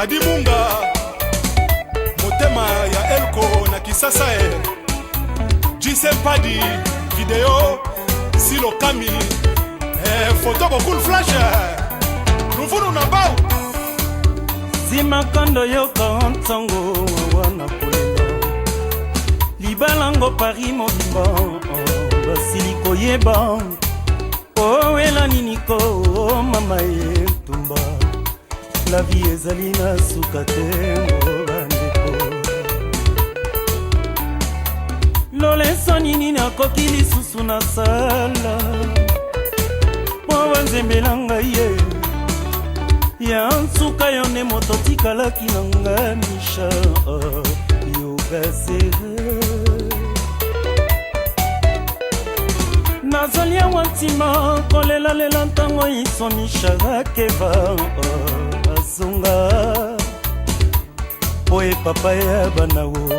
Tadi Munga Motema ya Elko na Kisasa Gisempadi Video Silo Kami Photo beaucoup flash Nufunu na bao Zima kando yoka ntango wana kolelo Libalango Paris mobimba Basiliko yeba Owela niniko mama tumba La vie ezali na suka te bandeko Loleso nini nakoki lisusu na sala Po banzembela ngai ye Ya nsuka yo nde moto tikalaki na nga misha Yoga sere Nazalia wantima kolela lela ntango isomisha keva Azonga Oe papa ya banawo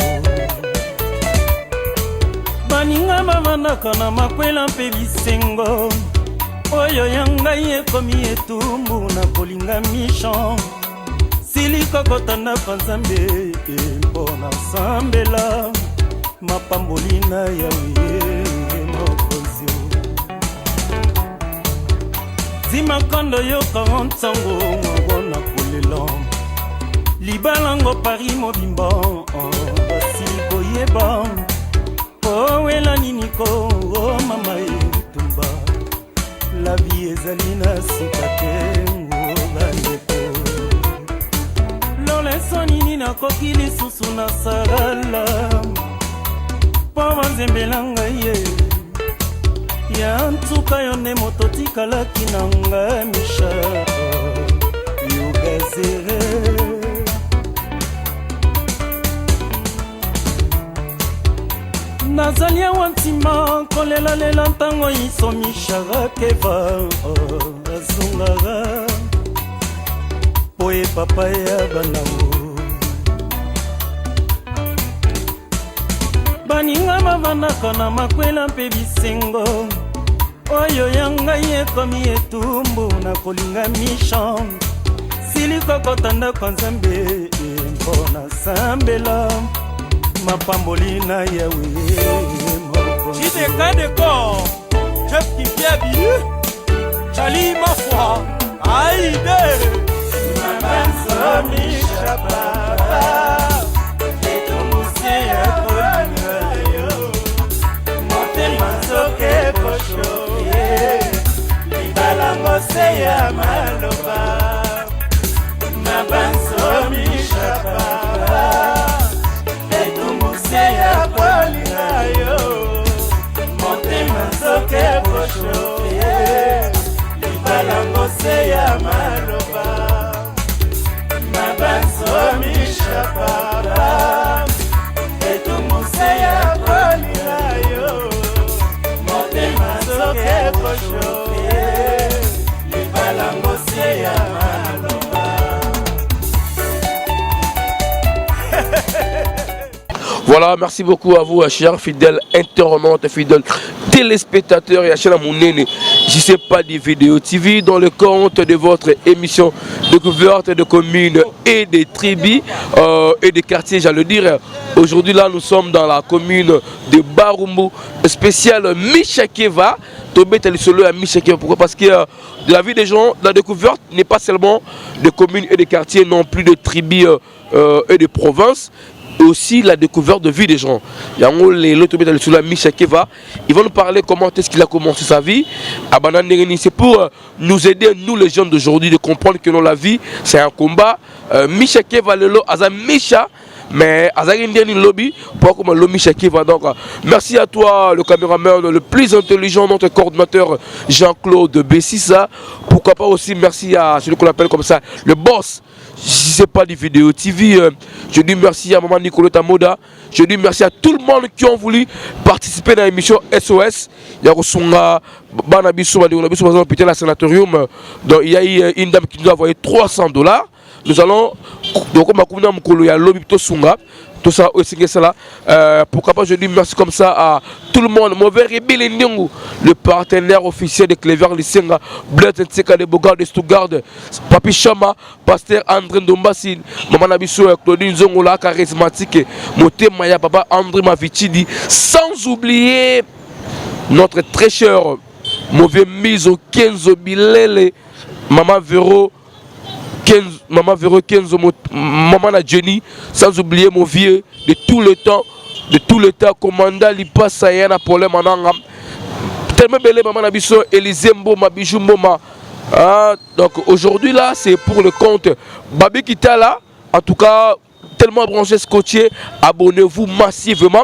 Baninga bamanaka na makwela mpe bisengo Oyo yangai ekomi etumbu na kolinga mishan Silika kotanda kwa Nzambe mpona sambela Mapambolina yawe mokonzi Zima kando yoka ntango mwana kolela Libalango Paris mobimba Basiliko yeba Owela niniko mama etumba La vie ezali na suka te bandeko Loleso nini nakoki lisusu na sala Po banzembela ngai ye Ya ntuka yo nde moto tikalaki na nga misha Yoga zere Nazali awa ntima kolela lela ntango isomishaka keva Azongaka Oye papa ya banango Baninga bavandaka na makwela mpe bisengo Oyo yangai ekomi etumbu na kolinga mishan Silika kotanda kwa Nzambe mpona sambela Mapambolina yawe Chide Kadeko Chef Kikiabi Chali Mafwa Aïde Mabanso Mishaba Eto Mousse ya kolina yo Motema soke posho Libalango se ya maloba Mabanso Mishaba ya kolina yo Motema soke posho Libalango se ya maloba Mabanso mishapara Etumuse ya kolina yo Motema soke posho Libalango se ya maloba Voilà, merci beaucoup à vous, chers fidèles internautes, fidèles téléspectateurs et à chaîne Mounene. Je sais pas des vidéos TV dans le compte de votre émission découverte de communes et des tribus et des quartiers, j'allais dire. Aujourd'hui là, nous sommes dans la commune de Barumbu, spéciale Mishakeva. Pourquoi? Parce que la vie des gens, la découverte n'est pas seulement de communes et des quartiers, non plus de tribus et de provinces. Et aussi la découverte de vie des gens. Ils vont nous parler comment est-ce qu'il a commencé sa vie. C'est pour nous aider, nous les jeunes d'aujourd'hui, de comprendre que dans la vie, c'est un combat. Misha Keva lelo aza Misha, mais azagindeni lobby pour comme le Misha Keva. Donc merci à toi, le caméraman le plus intelligent, notre coordinateur Jean-Claude Bessissa. Pourquoi pas aussi merci à celui qu'on appelle comme ça le boss. Si ce n'est pas des vidéos TV, je dis merci à maman Nicoletta Moda. Je dis merci à tout le monde qui ont voulu participer dans l'émission SOS. Il y a un sanatorium. Donc il y a eu une dame qui nous a envoyé $300. Nous allons donc tout ça aussi que cela. Pourquoi pas je dis merci comme ça à tout le monde. Mauvais Ribil Ndingu, le partenaire officiel de Clever Lisenga, Blaise Ntseka de Bogard de Stuttgart, Papi Chama, Pasteur André Ndombasi, Maman Nabiso, Claudine Zongola, charismatique, Moté Maya, Papa André Mavichidi, sans oublier notre très cher mauvais mise au 15 Bilele, Maman Véro 15, Maman Véro 15, Maman na Jenny, sans oublier mon vieux de tout le temps, commandant Lipa Sayana pour le Mananga. Tellement belle Maman Nabiso, Élisée Mboma, Bijou Mboma. Donc aujourd'hui là, c'est pour le compte Babi Kitala. En tout cas, tellement branché scotché, abonnez-vous massivement.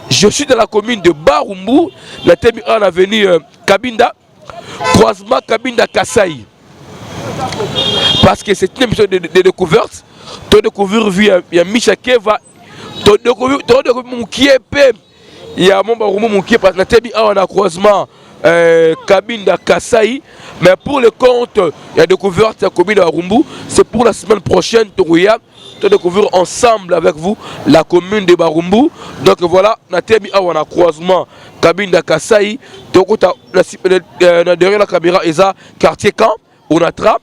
Je suis dans la commune de Barumbu, la thème en avenue Kabinda, croisement Kabinda Kassai. Parce que c'est une émission de découverte. Tu as découvert via Misha Keva, tu as découvert mon Kiepe, il y a mon Barumbu, mon Kiepe, parce que la thème en a croisement Kabinda Kassai. Mais pour le compte, il y a découvert la commune de Barumbu, c'est pour la semaine prochaine, de découvrir ensemble avec vous la commune de Barumbu. Donc voilà, on a un croisement Kabinda Kassai. Derrière la caméra, il y a quartier camp, on attrape.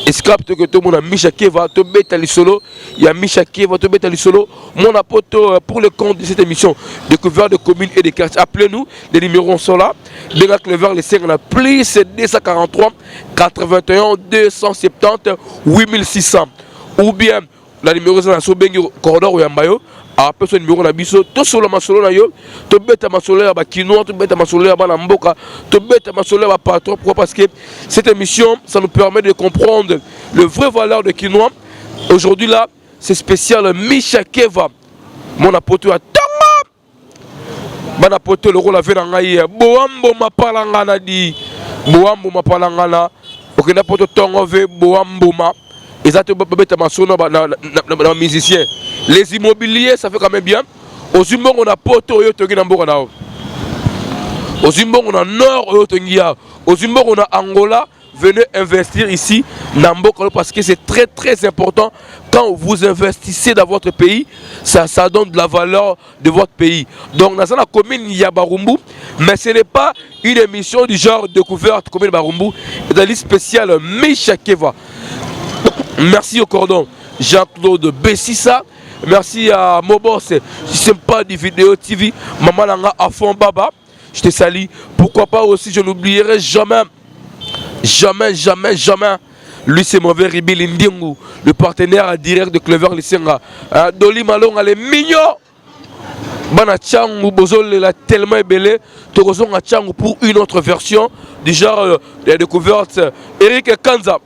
Esclape que tout le monde a Misha Keva, to beta li solo, il y a Misha Keva, to beta li solo. Mon apoto pour le compte de cette émission, découverte de communes et de quartiers. Appelez-nous, les numéros sont là. Déjà que le vers les 5, on a plus 243 81 270 8600. Ou bien, la numéro c'est sur Bengi Corridor ou Yambayo. Après ce numéro na biso, tout sur la masolo na yo, to beta masolo ya ba kinois, to beta masolo ya ba na mboka, to beta masolo ya ba patron. Pourquoi? Parce que cette émission, ça nous permet de comprendre le vrai valeur de quinois. Aujourd'hui là, c'est spécial Misha Keva. Mon apoto à Tama. Mon apoto le rôle avait dans ngaïe. Boambo ma palangana di. Boambo ma palangana. Ok na poto tongo ve boambo ma. Et ça te beta masolo na musicien. Les immobiliers, ça fait quand même bien. Aux Zimbabwe, on a Poto, aux Zimbabwe, on a Nord, aux Zimbabwe, on a Angola. Venez investir ici, parce que c'est très très important. Quand vous investissez dans votre pays, ça donne de la valeur de votre pays. Donc, dans la commune, il y a Barumbu, mais ce n'est pas une émission du genre découverte commune Barumbu. C'est une liste spéciale Misha Keva. Merci au cordon Jean-Claude Bessissa. Merci à Mobos, je ne sais pas du vidéo TV, Maman Langa à fond Baba, je te salue. Pourquoi pas aussi, je n'oublierai jamais, lui c'est mauvais Ribil Ndingu, le partenaire direct de Clever Lisenga. Doli Malong, elle est mignon. Bana Tchangou, Bozol, elle a tellement ébélé. Torozon a Tchangou pour une autre version, du genre de découverte. Eric Kanza,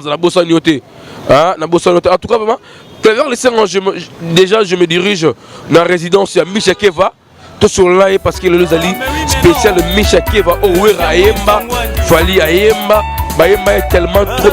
la bossa nyoté. En tout cas, vraiment, déjà je me dirige dans la résidence à Misha Keva. Tout sur là parce que le Lozali spécial Misha Keva. Owera Ayemba, Fali Ayemba, Bayemba est tellement trop.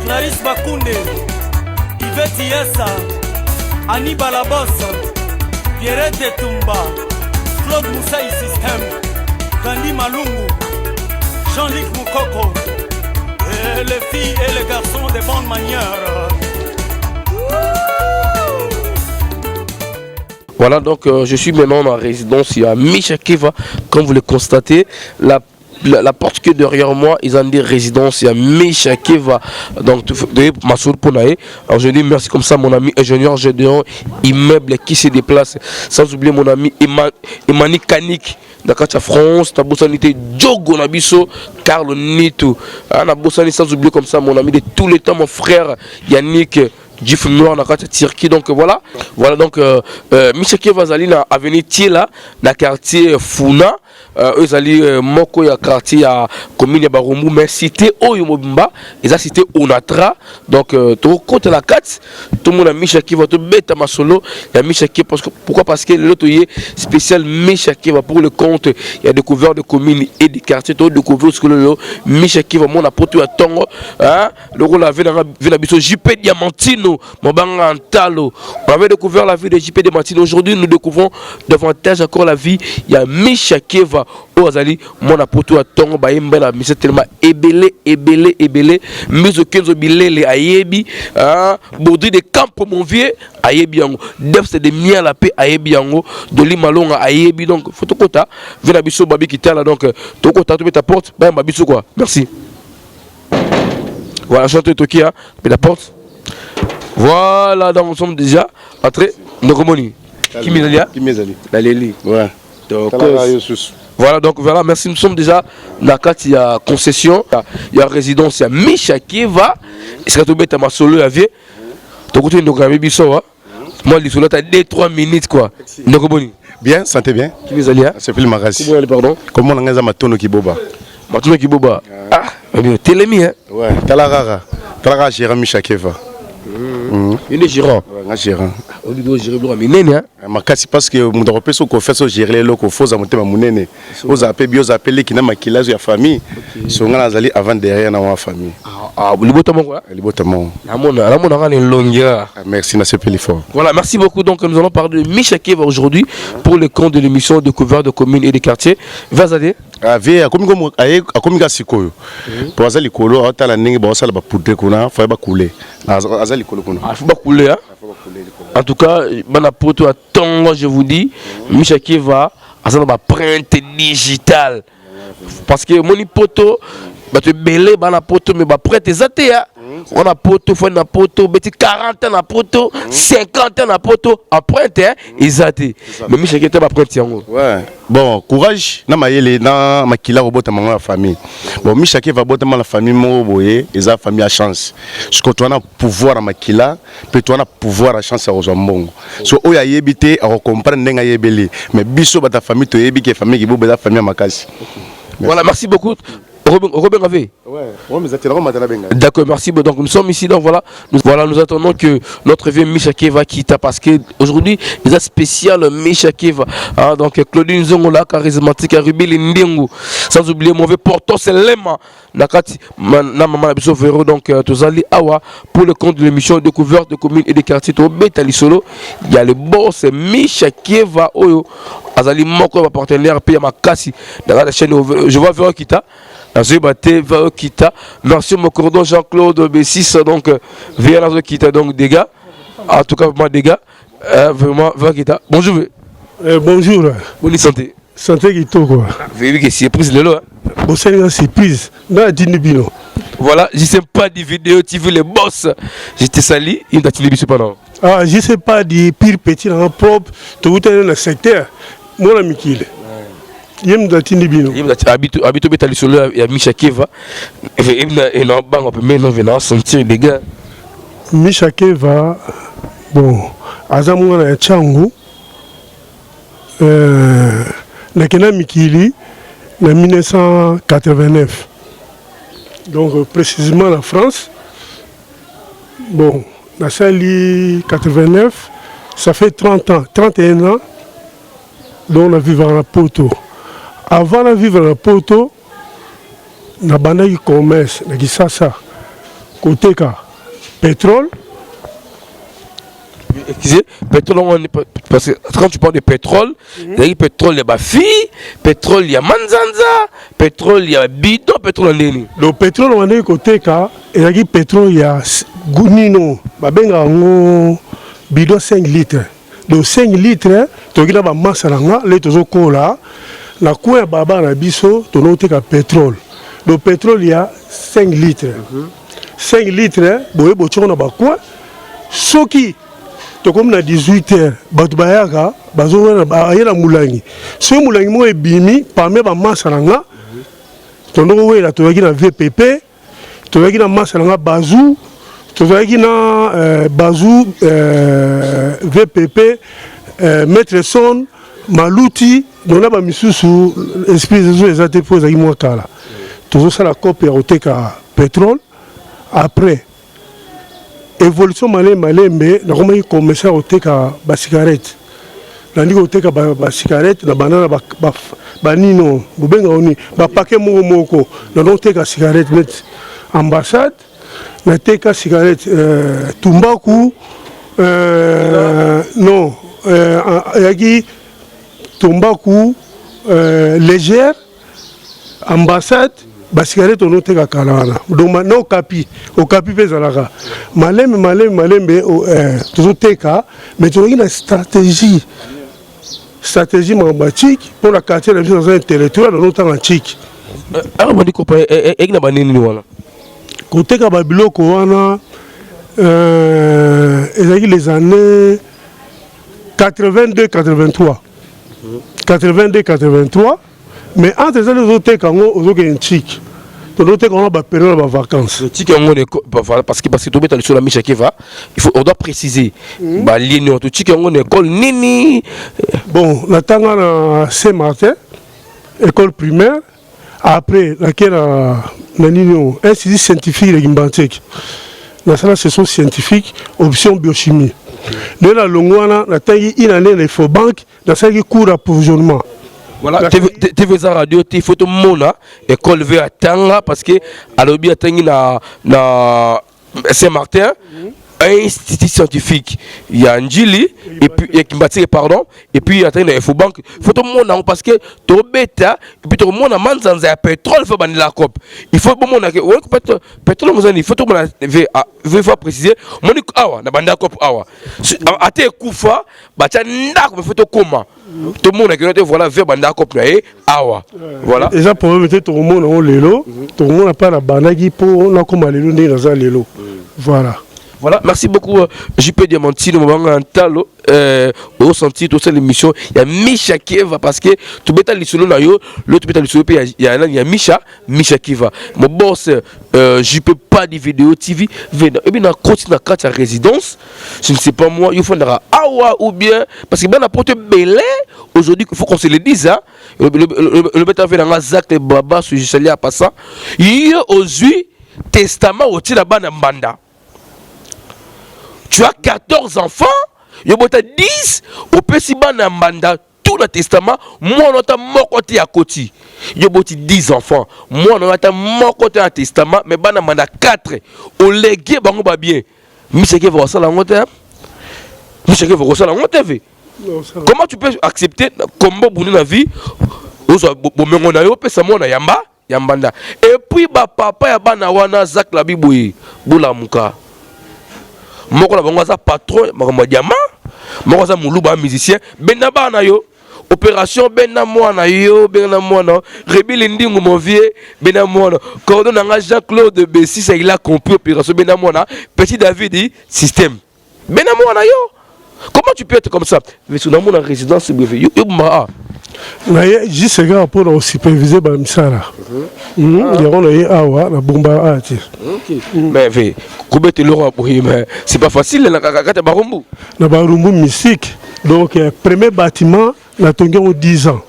Clarisse Bakunde, Yvette Yessa, Annie Balabos, Pierrette Tumba, Claude Moussaï System, Gandhi Malungu, Jean-Luc Moukoko, et les filles et les garçons de bonne manière. Voilà, donc je suis maintenant dans la résidence à Misha Keva. Comme vous le constatez, la porte que derrière moi, ils ont des résidences à Misha Keva. Donc, Massoul Ponae. Alors, je dis merci comme ça, mon ami ingénieur Gédéon, immeuble qui se déplace. Sans oublier mon ami Emani Kanik. Dans la France, ta bossanité Djogo Nabiso, Carlo Nito. Na bossani sans oublier comme ça, mon ami de tous les temps, mon frère Yannick. Gif Noir na Turquie. Donc voilà donc Misha Keva Zali na avenue Tiela na quartier Founa. eux allient moko ya quartier à commune ya Barumbu mais cité oyo mobimba ils a cité Onatra donc to côté la 4 tout le monde a Misha qui va te bête masolo il y a Misha qui pourquoi parce que l'autre est spécial Misha qui va pour le compte il y a découvert de communes et des quartiers to découvrir ce que le Misha qui va mon apporter à Tongo hein le rôle avait la biso JP Diamantino mobanga Antalo on avait découvert la vie de JP Diamantino aujourd'hui nous découvrons davantage encore la vie il y a Misha qui va au Azali mon apporter à Tongo ba yembela mission tellement ébélé miso kenzo bilele ayebi hein Baudry de Campo mon vieux ayebi yango def c'est de mia la paix ayebi yango de limalonga ayebi donc photokota vena biso babi kitala donc tokota to ta porte ba biso quoi merci voilà chanter Tokia mais la porte voilà donc nous sommes déjà entrés Ndokomoni Kimezali la Leli ouais donc voilà donc voilà merci nous sommes déjà dans il y a concession il y a résidence il y a Misha qui va est-ce que tu bête ma solo à vie to côté Ndokambi biso moi les solo t'as 2-3 minutes quoi Ndokomoni bien santé bien Kimezali c'est plus magasi pardon comment on a matono kiboba ah bien télémi hein ouais Talara gérant Misha Keva il est gérant un gérant au niveau gérer bloc minene hein makasi parce que mon repère so ko fait so gérer loko faut amotema munene aux appelés qui na makilage ya famille so ngana zali avant derrière na wa famille libotamo quoi libotamo la mona ngane longueur merci na sepeli fort voilà merci beaucoup donc nous allons parler de Misha Keva aujourd'hui pour le compte de l'émission Découverte de communes et des quartiers vas-y ave akomika sikoyo po azali kolo atala ndenge ba osala ba poudre kuna fa ba couler azali kolo kuna faut pas couler hein en tout cas bana poto à Tongo je vous dis Misha Keva azala ba print digital parce que moni poto ba te belé bana poto mais ba print ezate hein on a poto faut na poto beti 40 ans na poto 50 ans na poto empreinte hein ezate mais Misha Keva ba print yango ouais bon courage na mayele na makila robota mama la famille bon Misha Keva bota la famille mo boye eza famille à chance ce que tu as pouvoir à makila peut tu as pouvoir à chance à ozambongo so oya yebité à comprendre ndenga yebeli mais biso bata famille to yebi ke famille ki bo beta famille makasi voilà merci beaucoup Robin Gavé. Ouais, mais d'accord, merci. Donc nous sommes ici, donc voilà, nous attendons que notre vieux Misha Keva quitte parce que aujourd'hui, il y a spécial Misha Keva. Ah, donc Claudine Zongola, charismatique, Ruby Lindingu, sans oublier mauvais porto, c'est Lema. Nakati, maman Abiso Vero, donc Tozali Awa, pour le compte de l'émission Découverte de communes et des quartiers, au Betali Solo, il y a le boss Misha Keva Oyo, Azali Moko, partenaire, puis Makasi, dans la chaîne, je vois Vero Kita. Merci mon cordon Jean-Claude B6 donc via la Kita donc des gars en tout cas moi des gars vraiment Kita bonjour bonjour bonne santé qui tout quoi vu que surprise le là bon c'est une surprise na dinibino voilà je sais pas des vidéos tu veux les boss j'étais sali il t'a dit pendant ah je sais pas des pire petit dans propre tout dans le secteur mon ami qui yem datini bino yem habito betali solo ya Misha Keva et non bango mais non venant sentir les gars Misha Keva bon azamu na changu na kena mikili na 1989 donc précisément la France bon na sali 89 ça fait 30 ans 31 ans donc on a vécu à Poto. Avant de vivre à Poto, na banda qui commerce, na kisasa côté ka pétrole. Excusez, pétrole parce que quand tu parles de pétrole, il y a pétrole de Bafi, pétrole il y a Manzanza, pétrole il y a bidon, pétrole ndeni. Le pétrole on est côté ka, il y a pétrole il y a Gunino, ba benga ngo bidon 5 litres. Donc 5 litres, tu gina ba masalanga, les tozo kola. La couille baba na biso to note ka pétrole. Le pétrole il y a 5 litres. 5 litres boye bochona na ba quoi soki to comme na 18h batu bayaka bazo na yela mulangi. Ce mulangi mo ebimi parmi ba masalanga. To ndo we la to yaki na VPP, to yaki na masalanga bazou, to yaki na bazou VPP Maître Son Malouti Nous avons mis sous l'esprit des autres pour les mois. Tout ça, la COP est pétrole. Après, évolution malé, mais nous avons commencé à faire des cigarettes. Nous avons fait des cigarettes, des bananes, des nino, des paquets moko. Nous avons fait des cigarettes, ambassade, nous avons fait des cigarettes, tumbaku, non, tumbaku, légère, ambassade. Basigarette on note ka kalana donc maintenant au capi pezalaka malembe toujours teka mais tu as une stratégie mambatique pour la quartier la vie dans un territoire dans notre antique alors on dit qu'on peut et na banini wala côté ka babiloko wana les années 82-83 mais entre les autres quand on a une chic on a une période de vacances parce que tu mets sur la Micha Keva on doit préciser ligne tu chic on école nini bon la tanga na Saint-Martin école primaire après laquelle na institut scientifique de Gimbantek la salle session scientifique option biochimie de la longwana la taille une année les faux banques dans ça qui cours d'approvisionnement. Voilà, TV radio, tu photo mona école vers Tanga parce que à l'objet atteint na Saint-Martin un institut scientifique il y a Njili et puis pardon et puis il y a une Infobank photo mona parce que to beta et puis to mona manzanza pétrole faut banir la COP il faut bon mona que pétrole mozani photo mona veut préciser moni awa na banda COP awa ate kufa bacha ndako photo koma tout le monde a voilà vers banda COP awa voilà et ça problème était tout le monde on lelo tout le monde n'a pas la banda qui pour na comme lelo ni dans lelo voilà. Voilà, merci beaucoup JP Diamantino, Talo, au senti toute cette émission. Il y a Micha Kieva parce que tout bêta l'isolo na yo, l'autre bêta l'isolo il y a Micha Kieva. Mon boss, JP pas de vidéo TV, et bien on continue à la résidence. Je ne sais pas moi, il faut faire awa ou bien parce que bien apporter belé aujourd'hui il faut qu'on se le dise hein. Le bêta fait dans la Zak Baba sur Gisalia passant. Il y a aujourd'hui testament au Tilabana Mbanda. Tu as 14 enfants, il y a 10, au Pessiban Mbanda, tout le testament, moi on a mon côté à côté. Il y a 10 enfants, moi on a mon côté à testament, mais Bana Mbanda 4, au légué, bango ba bien. Michel va ça la honte. Michel va ça la honte. Comment tu peux accepter combo bouni na vie? Ozo bomengo na yo pesa mo na yambanda. Et puis ba papa ya bana wana Zak la biboui, bula muka. Moko la bango za patron makambo diamant moko za muluba musicien benaba na yo opération bena mwana yo bena mwana rebile ndingu mon vieux bena mwana cordon nga Jean-Claude Bessis il a compris opération bena mwana petit David système bena mwana yo comment tu peux être comme ça mais sur mon résidence yo ma mais juste ce gars pour superviser ba misala il y a awa na bomba ati mais mais c'est pas facile na barumbu na barumbu mystique donc premier bâtiment na tongo 10 ans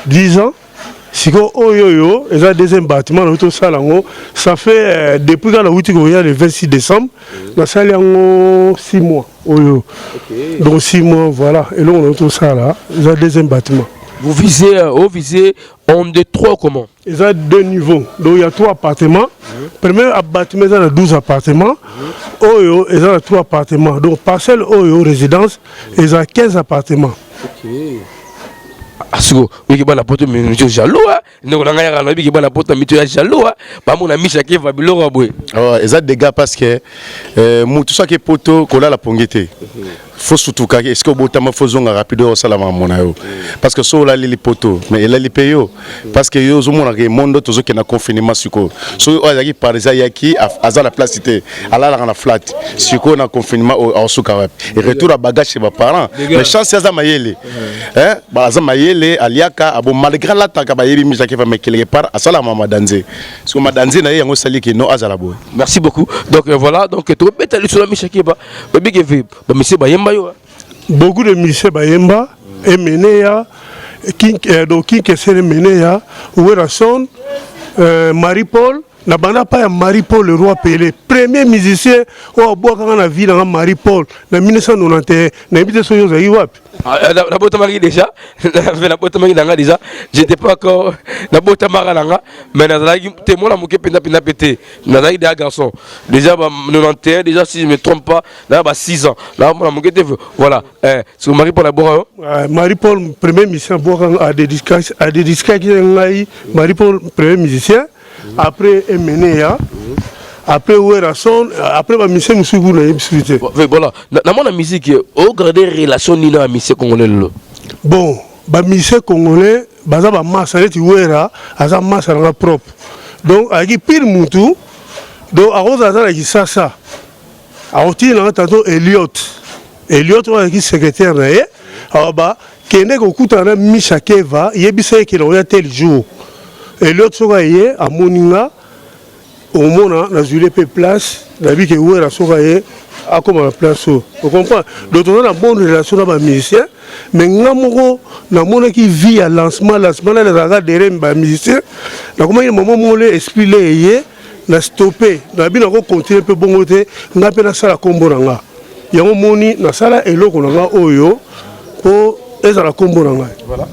10 ans siko oyoyo et ça deuxième bâtiment na tout ça lango ça fait depuis quand la outil le 26 décembre na salle yango 6 mois oyo donc 6 mois voilà et là on a tout ça là ça deuxième bâtiment. Vous visez en de 3 comment? Il y a 2 niveaux. Donc il y a 3 appartements. Premier bâtiment, il y a 12 appartements. Oyo, il y a 3 appartements. Donc parcelle Oyo, résidence, il y a 15 appartements. Ok. Asugo, oui, qui la porte, mais je suis jaloux. Nous avons un qui la porte, mais tu es jaloux. Pas mon ami Chaki va bilor aboué. Il y a des gars parce que tout ça qui est poto, qu'on a la pongité. Faut surtout est-ce que botama faisons rapide au salama monayo parce que so là les poteaux mais il a les payo parce que yo zo mona ke monde to zo ke na confinement siko so azaki par exemple yaki aza la place cité ala la flat siko na confinement au suka et retour à bagage chez mes parents mais chance aza mayele hein ba aza mayele aliaka abo malgré la taka ba yebi misaki fa mais quelque part asala mama danze parce que madanze na yango sali ke no azala boy. Merci beaucoup donc voilà donc to betali sur la misaki ba big ba monsieur ba yemba. Beaucoup de musiciens Bayemba, Emenea, donc King Kessere Meneya, Werason, Marie-Paul, na banda pas Marie-Paul le roi Pelé, premier musicien au bois quand on a vu dans Marie-Paul, en 1991, na habité sur Yosa Iwap. La Botamari déjà, la Botamari déjà, j'étais pas encore la Botamara Langa, mais t'es moi la mouké pena pété, n'a des garçons. Déjà, 91, déjà si je me trompe pas, là, 6 ans. Là, la mouké voilà, c'est Marie-Paul la Boa. Marie-Paul, premier musicien, à des disques Marie-Paul, premier musicien. Après Emeneya, après Werason, après ma mission Moussou na expliqué. Voilà, dans la musique, au garder relation ni na musique congolais. Bon, ba musique congolais, baza ba massa net Wera, aza massa na propre. Donc aki pile mutu, donc a rosa za ki sasa. A oti na tato Elliot. Elliot wa ki secrétaire na ye, aba kende ko kutana Misha Keva, yebisa ki na tel jour. Et l'autre soraye à Moninga, au Mona, dans une place, la vie qui est ouverte à soraye, à comme la place. Vous comprenez? Donc on a une bonne relation avec les musiciens, mais nous avons qui vit à lancement, là, les regards derrière les musiciens. Nous avons un moment où on expliqué, on a stoppé, on a bien continué un peu bon côté, on a fait la salle à Komboranga. Il y a un moment où la salle est là, on a Oyo, pour être à la Komboranga. Voilà.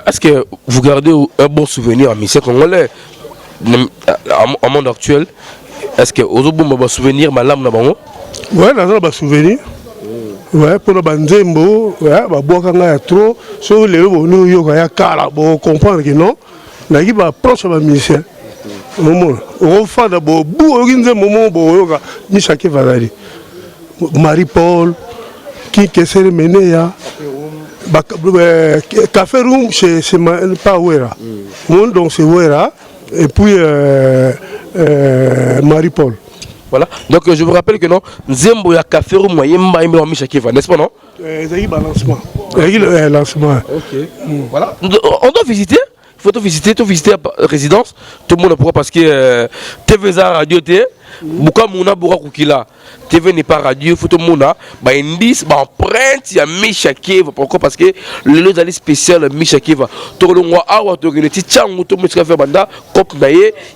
Est-ce que vous gardez un bon souvenir en musique congolais en monde actuel? Est-ce que vous avez un bon souvenir malam na bango? Ouais, là on a un souvenir. Ouais, pour le banzembo, ouais, bah boire quand il trop, sur les lots nous yo ya kala, bon comprendre que non, là il va proche de musicien. Moment, on fait d'abord bou organiser moment bo yo ka ni chaque valari. Marie-Paul, qui Kessere Meneya. Café Room, c'est pas Wera. Donc c'est Wera. Et puis Marie-Paul. Voilà. Donc je vous rappelle que non, Nzembo ya Café Room, n'est-ce pas non? C'est un lancement. Ok. Voilà. On doit visiter. Il faut visiter la résidence. Tout le monde pourra parce que TVza Radio T. Pourquoi Mouna Boura Koukila TV n'est pas radio, faut tout le monde bah indice, bah empreinte, il y a Misha Keva. Pourquoi? Parce que le lot d'aller spécial Misha Keva. Tout le monde a tout le monde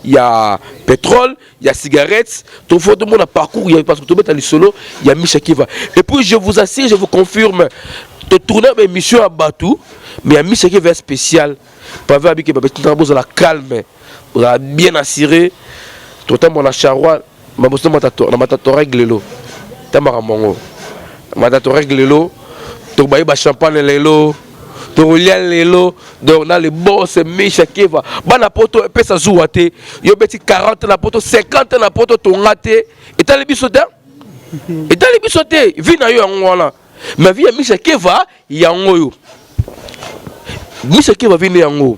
il y a pétrole, il y a cigarettes, tout le monde a parcours, parce que tout le monde a solo, il y a Misha Keva. Et puis je vous assure, je vous confirme, de tourner une mission à Batou, mais il y a Misha Keva spécial. Pas avec que la calme, vous avez bien assuré. Tout le monde a charroi. Ma matato règle l'eau. Tamara mongo. Matato règle l'eau. Tu bailles ba champagne l'eau. Tu roules l'eau. Donc on a les boss Misha Keva. Bana poto pesa zouate. Yo beti 40 na poto 50 na poto tongate. Et t'as les bisoté. Et t'as les bisoté. Vina yo ngwana. Ma vie Misha Keva yango. Misha Keva vini yango.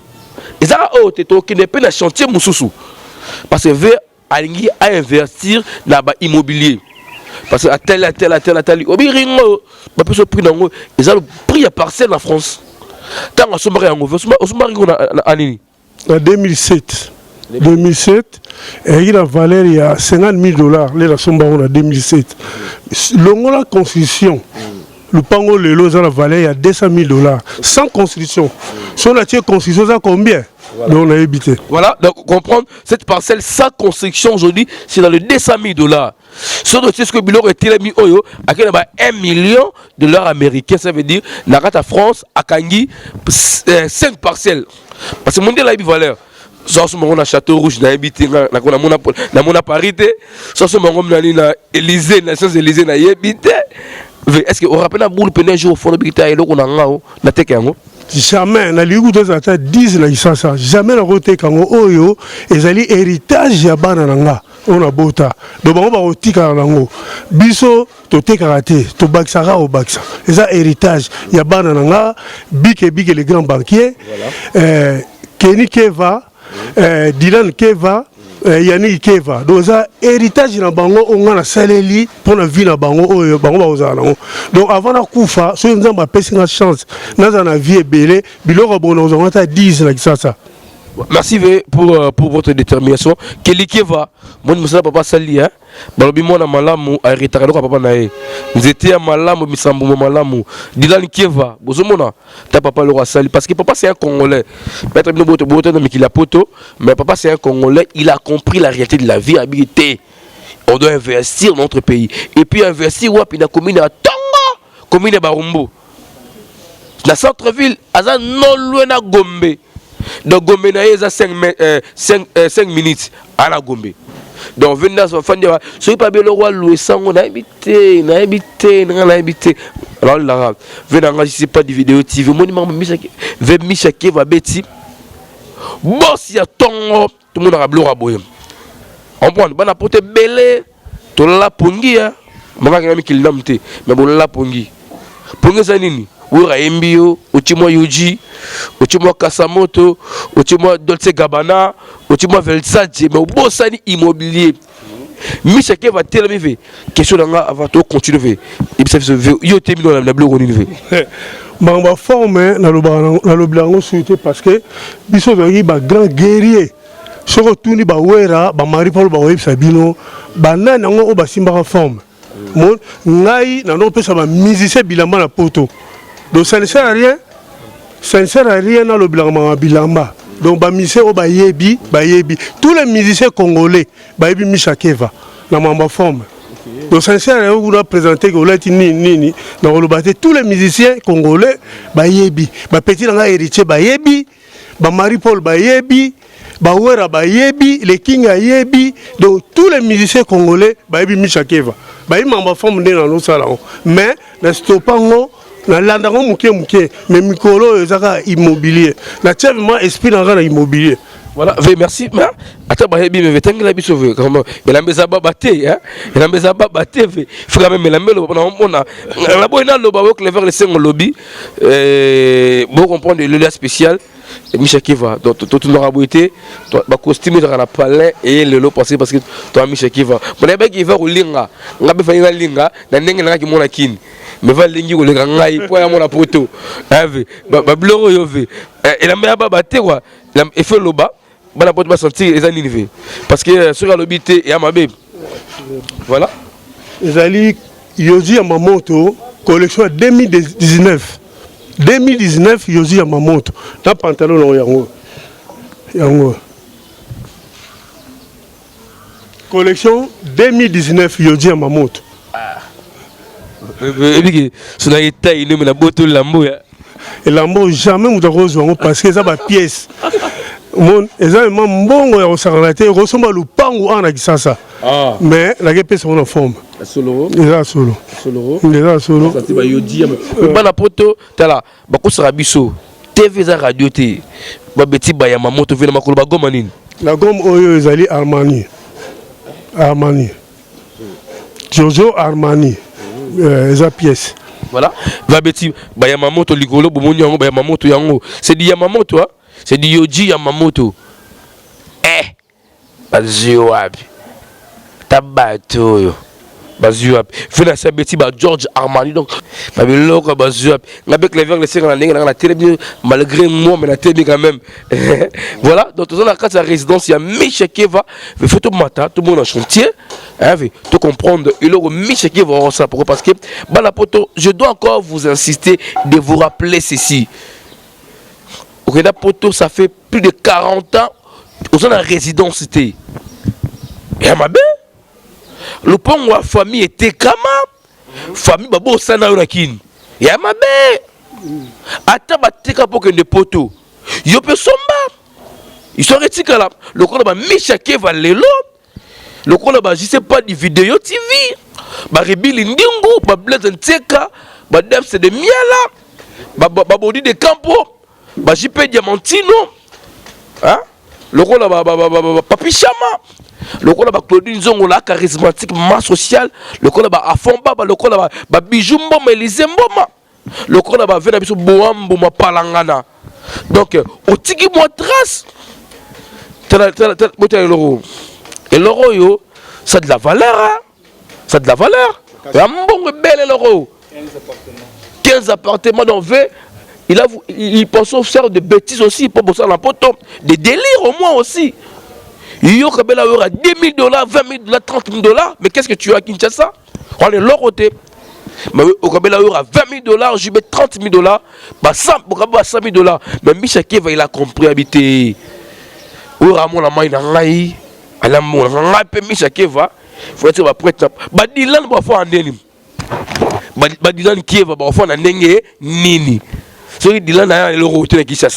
Et ça oh te to qui ne peut na chantier mususu. Parce que alingi à investir dans l'immobilier. Parce que à tel, obiringo, ma personne pris dans ils ont le prix à parcelle en France. Quand on se marie en en 2007. 2007, et il a valeur il y a $50,000. Les la somme en 2007. La construction. Le pango le lot a la valeur il y a $200,000. Sans construction. Si on a tiré construction, ça combien? Voilà. Donc on a habité. Voilà, donc comprendre cette parcelle sans construction aujourd'hui, c'est dans les $200,000. Ce que Bilor était mis Oyo, à quel $1 million américains, ça veut dire, Nakata France, à Kangi, 5 parcelles. Parce que mon dieu, la valeur. Soit ce moment, on a Château Rouge, on a habité, on a parité, soit ce moment, on a Élysée, Nations Élysées, on a habité. Est-ce que vous rappelez la boule pénètre jour au fond de l'hôpital et l'eau qu'on a en tête? Jamais, na ligu deux atta 10 na kisasa, jamais na rote kango oyo, ezali héritage ya bana nanga, on a bota. Donc on va otika nango. Biso to te karaté, to baksara au baksa. Eza héritage ya bana nanga, big les grands banquiers. Voilà. Kenny Keva, Dylan Keva, Yannick Keva. Donc ça héritage na bango on a saleli pour la vie na bango oyo bango ba ozala. Donc avant la kufa, so nzamba pesi na chance. Na za na vie belé, biloko bona ozanga ta 10 na kisasa. Merci pour votre détermination. Kelly Keva, mon monsieur papa sali hein. Balobi mona malamu a retard ko papa na ye. Vous étiez à malamu misambu malamu. Dylan Keva, bozomona ta papa le roi sali parce que papa c'est un Congolais. Peut-être no boto boto mais qu'il a poto, mais papa c'est un Congolais, il a compris la réalité de la vie habité. On doit investir dans notre pays et puis investir wapi na commune à Tongo, commune Barumbu. La centre-ville aza non loin na Gombe. Donc Gombe na yeza 5 minutes à la Gombe. Donc venez sur fan dire soyez pas bien le roi loué sango na habité. Alors l'arabe venez enregistrer pas de vidéo TV monument Michaki va beti. Boss ya Tongo tout le monde a blora boye. On prend bana porter belé to la pongi hein. Mama ngami qu'il namte mais bon la pongi. Pongi ça nini? Ura Mbio, Uchimo Yuji, Uchimo Kasamoto, Uchimo Dolce Gabbana, Uchimo Versace, mais au beau sani immobilier. Michaki va tellement question d'anga avant de continuer. Il s'est fait yo temi dans la bleu renouvelé. On va former dans le blanc souhaité parce que biso zongi ba grand guerrier. Soko tuni ba wera ba mari Paul ba web sabino ba nana ngo ba simba forme. Mon ngai na no pesa ba musicien bilamba na poto. Donc ça ne sert à rien. Ça ne sert à rien dans le bilamba. Donc ba musicien o ba yebi. Tous les musiciens congolais ba yebi Michakeva na mamba forme. Donc ça ne sert à rien vous présenter que vous êtes ni dans le bâti tous les musiciens congolais ba yebi. Ba petit nga héritier ba yebi. Ba Marie Paul ba yebi. Ba wera ba yebi, les King a yebi. Donc tous les musiciens congolais ba yebi Michakeva. Ba yebi mamba forme dans nos salons. Mais na stopango na landango muke mais mikolo ezaka immobilier na tellement esprit dans immobilier. Voilà, merci. Attends, baby, mais t'as la biso comment il a mis à babaté hein. Il a mis à babaté frère même la melo on a la boina lo ba que vers le 5 lobby bon comprendre le lien spécial Michaki va donc tout n'aura beauté ba costume dans la palais et le lot passé parce que toi Michaki va mon ebe qui va roulinga ngabe fa linga na ndenge na ki mona kini mais va lingi ko le ngai po ya mona poto ave ba bloro yo ve et la meya babaté quoi il fait le bas bana poto ba sentir les anniversaires parce que sur le bité et amabe voilà ezali Yoji Yamamoto collection 2019 Yoji Yamamoto na pantalon yango collection 2019 Yoji Yamamoto et son état il me la boto lambo ya et lambo jamais nous devons parce que ça va pièce mon exactement mbongo ya osakanaté ressemble à lupango en kisasa mais la guepe c'est en forme solo déjà solo ça c'est ba Yoji bana poto tala ba ko sera biso TV za radio te ba beti ba Yamamoto vena makolo ba goma nini la gomme oyo ezali Armani Jojo Armani eza pièce voilà va beti ba Yamamoto ligolo bomoni yango ba Yamamoto yango c'est di Yamamoto hein? C'est du Yoji Yamamoto bazuwapi tabato yo bazuwapi fina sa beti ba George Armani donc ba biloko bazuwapi ngabe que les vers les séries na ndenge na télé malgré moi mais la télé quand même voilà donc dans la carte de résidence il y a Michakeva mais faut tout matin tout le monde en chantier tout comprendre il aura Michakeva ça pourquoi parce que la poto je dois encore vous insister de vous rappeler ceci. Au Canada poto ça fait plus de 40 ans aux la résidence était et à ma belle le pont wa famille était kama famille babo sana urakini et à ma belle ata bateka pour que de poto yo pe somba ils sont retika là le qu'on ba Michakeva lelo le qu'on ba je sais pas du vidéo TV ba rebili ndingu ba blaze nteka ba devs de miala ba body de campo ba JP Diamantino hein le rôle ba Papi Chama le rôle ba Claudine Nzongo la charismatique masse sociale le rôle ba Afomba le rôle ba Bijou Mboma Elise Mboma le rôle ba vena biso Boambo ma palangana donc otiki moi trace et l'euro yo ça de la valeur hein ça de la valeur un bon bel l'euro 15 appartements dans V il pense faire de bêtises aussi pour bosser la poto, des délires au moins aussi. Il Kabila aura $10 000, $20 000, $30 000, mais qu'est-ce que tu as à Kinshasa? On est l'or côté. Mais au Kabila aura $20 000, je mets $30 000, bah $100 000. Mais Michel Keva il a compris habiter. Où Ramon la main n'angai, à la main n'angai Michel Keva, faut être va prêtre. Bah Dylan va faire un délim. Bah Dylan Keva va faire un dengue nini. Celui Dylan a le retour qui ça.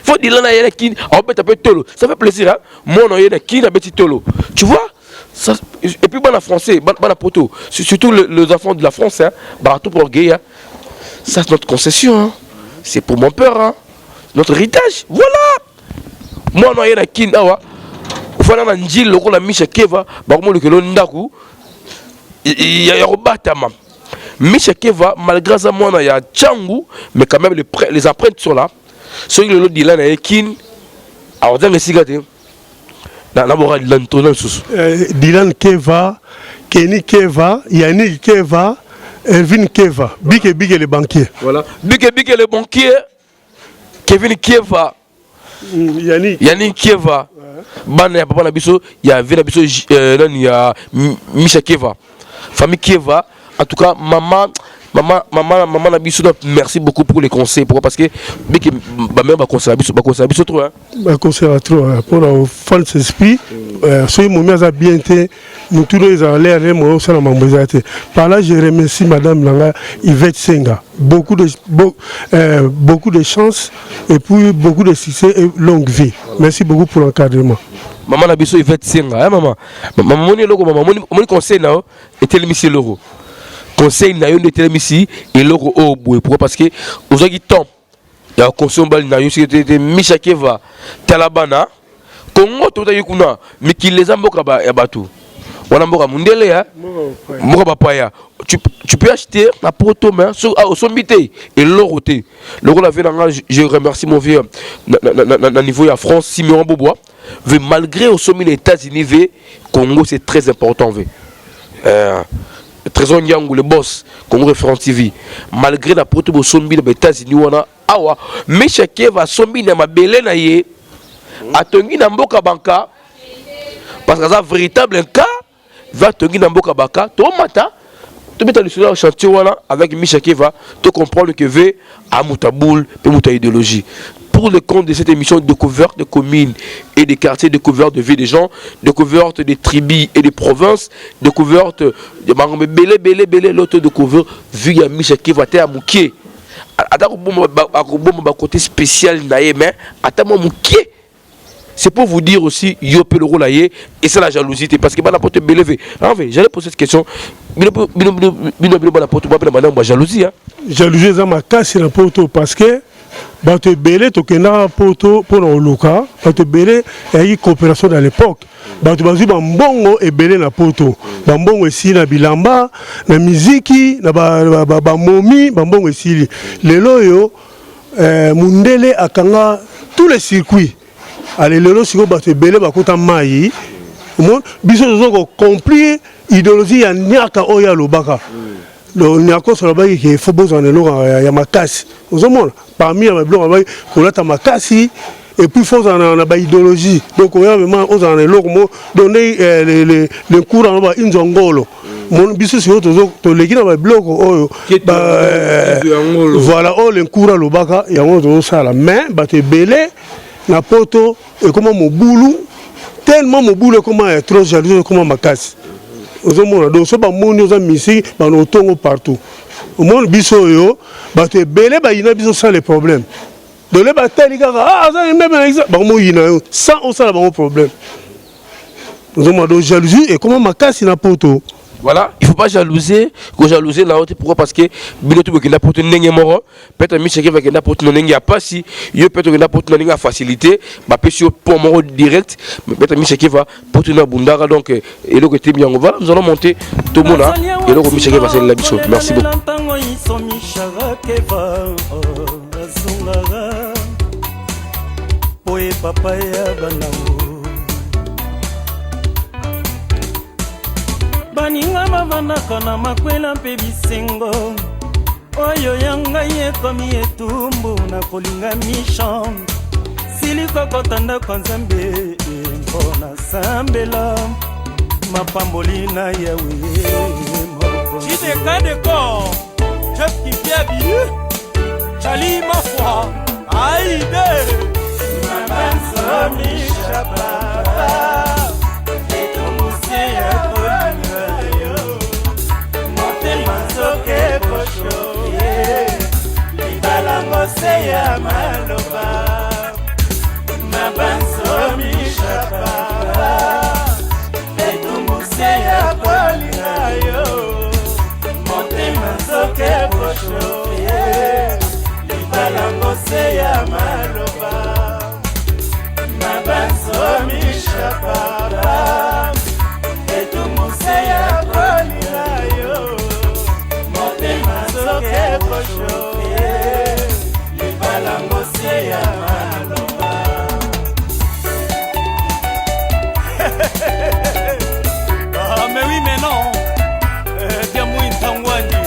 Faut Dylan a une qui en fait un peu tolo. Ça fait plaisir hein. Moi on a une qui n'a petit tolo. Tu vois? Ça, et puis bon la français, bon la poto. Surtout les enfants de la France hein, bah tout pour gay hein. Ça c'est notre concession hein. C'est pour mon père hein. Notre héritage. Voilà. Moi on a une qui awa. Voilà na njil loko la Michel Keva, bah comment le kelo ndaku. Il y a robata mam. Michel Keva malgré ça moi il y a Tchangu mais quand même les empreintes sont là. Ceux qui le disent là, Kin, alors dans les cigarettes, Dylan Keva, Kenny Keva, Yannick Keva, Elvin Keva, Big le banquier. Voilà, Big le banquier, Kevin Keva, Yannick Keva, Bana Papa Nabiso, il y a Venabiso, il y a Michel Keva, famille Keva, en tout cas, maman Nabiso, merci beaucoup pour les conseils. Pourquoi? Parce que ma mère va conseiller trop. Va conseiller trop. Pour le fond de cet esprit, ce moment a bien été, nous tous les allons aller au sein de ma maison. Par là, je remercie Madame Langa Yvette Senga. Beaucoup de chance et puis beaucoup de succès et longue vie. Merci beaucoup pour l'encadrement. Maman Nabiso Yvette Senga, maman. Maman mon conseil là était le monsieur Loro. Conseil na yo de télémisi et loko au bout. Pourquoi? Parce que aujourd'hui temps il y a consommé na yo c'était Michel Keva Talabana Congo tout à yukuna mais qui les amboka ba ya batu wana mboka mundele ya mboka papaya tu peux acheter la poto main sur au sombité et l'oroté le rôle avait je remercie mon vieux na niveau ya France Simeon Bobois malgré au sommet des États-Unis Congo c'est très important Trésor Nyangou, le boss, Congo Référence TV, malgré la proto de sombi des États-Unis, on a awa, mais chacun va sombi na ma belé na ye, a tongi na mboka banka, parce que ça véritable cas, va tongi na mboka banka, to mata, to mettre le soleil au chantier wana avec Michel Keva, to comprendre que ve a moutaboul et mouta idéologie. Pour le compte de cette émission, découverte de communes et des quartiers, découverte de vie des gens, découverte des tribus et des provinces, découverte de belé, l'autre découverte, vu qu'il y a Michel Keva à Mouké. À côté spécial, mais à Mouké. C'est pour vous dire aussi, yopé le rôle et c'est la jalousie. Parce que n'importe belé. J'allais poser cette question. Jalousie. Jalousie, c'est ma casse, c'est parce que. Bato belé tokena poto pour le loka bato belé il y a coopération dans l'époque bato bazu bambongo et belé na poto bambongo ici na bilamba na muziki na ba momi bambongo ici lelo yo mundele akanga tous les circuits allez lelo siko bato belé bakota mai mon biso zo compris idéologie ya nyaka oya lobaka le nyako sur la base qui faut besoin de l'eau ya makasi vous avez parmi les blancs avec colata makasi et puis faut en a idéologie donc on a vraiment aux en l'eau donner les cours en bas inzongolo mon biso sur autre to les gars bloc voilà oh les cours à l'obaka ya on ça la main batte belé na poto et comment mon boulou tellement mon boulot comment est trop jaloux comment makasi donc so ba moni oza misi ba no tongo partout au monde biso yo ba te belé ba ina biso ça les problèmes de le ba teli kaka ça même exemple ba mo ina yo sans on ça ba problème nous avons jalousie et comment makasi na poto. Voilà, il ne faut pas jalouser, la haute. Pourquoi? Parce que Bilotou qui n'a pas de n'engagement mort, peut-être Michel qui n'a pas de n'engagement pas si il peut être n'a pas de n'engagement facilité, bah peut-être pour mort direct, mais peut-être Michel qui va pour tenir bundara donc et le côté bien voilà, nous allons monter tout le monde là et le Michel qui va c'est la biso. Merci beaucoup. Baninga bavandaka na makwela mpe bisengo oyo ya ngai ekomi etumbu na kolinga mission silikokota ndako nzambe mpona sambela mapamboli na yawe Chidekadeko Chef Kipiebi Chali Mafwa Aïde Mabanso Mishapara Etumuse ya kolina yo Motema soke kosho Libalango se ya maloba Mabanso Mishapara Etumuse ya kolina yo Motema soke kosho Libalango se ya maloba Mabanso Mishapara Etumuse ya kolina yo Motema soke kosho Libalango se ya maloba Ah mais oui mais non Diamou Intangwani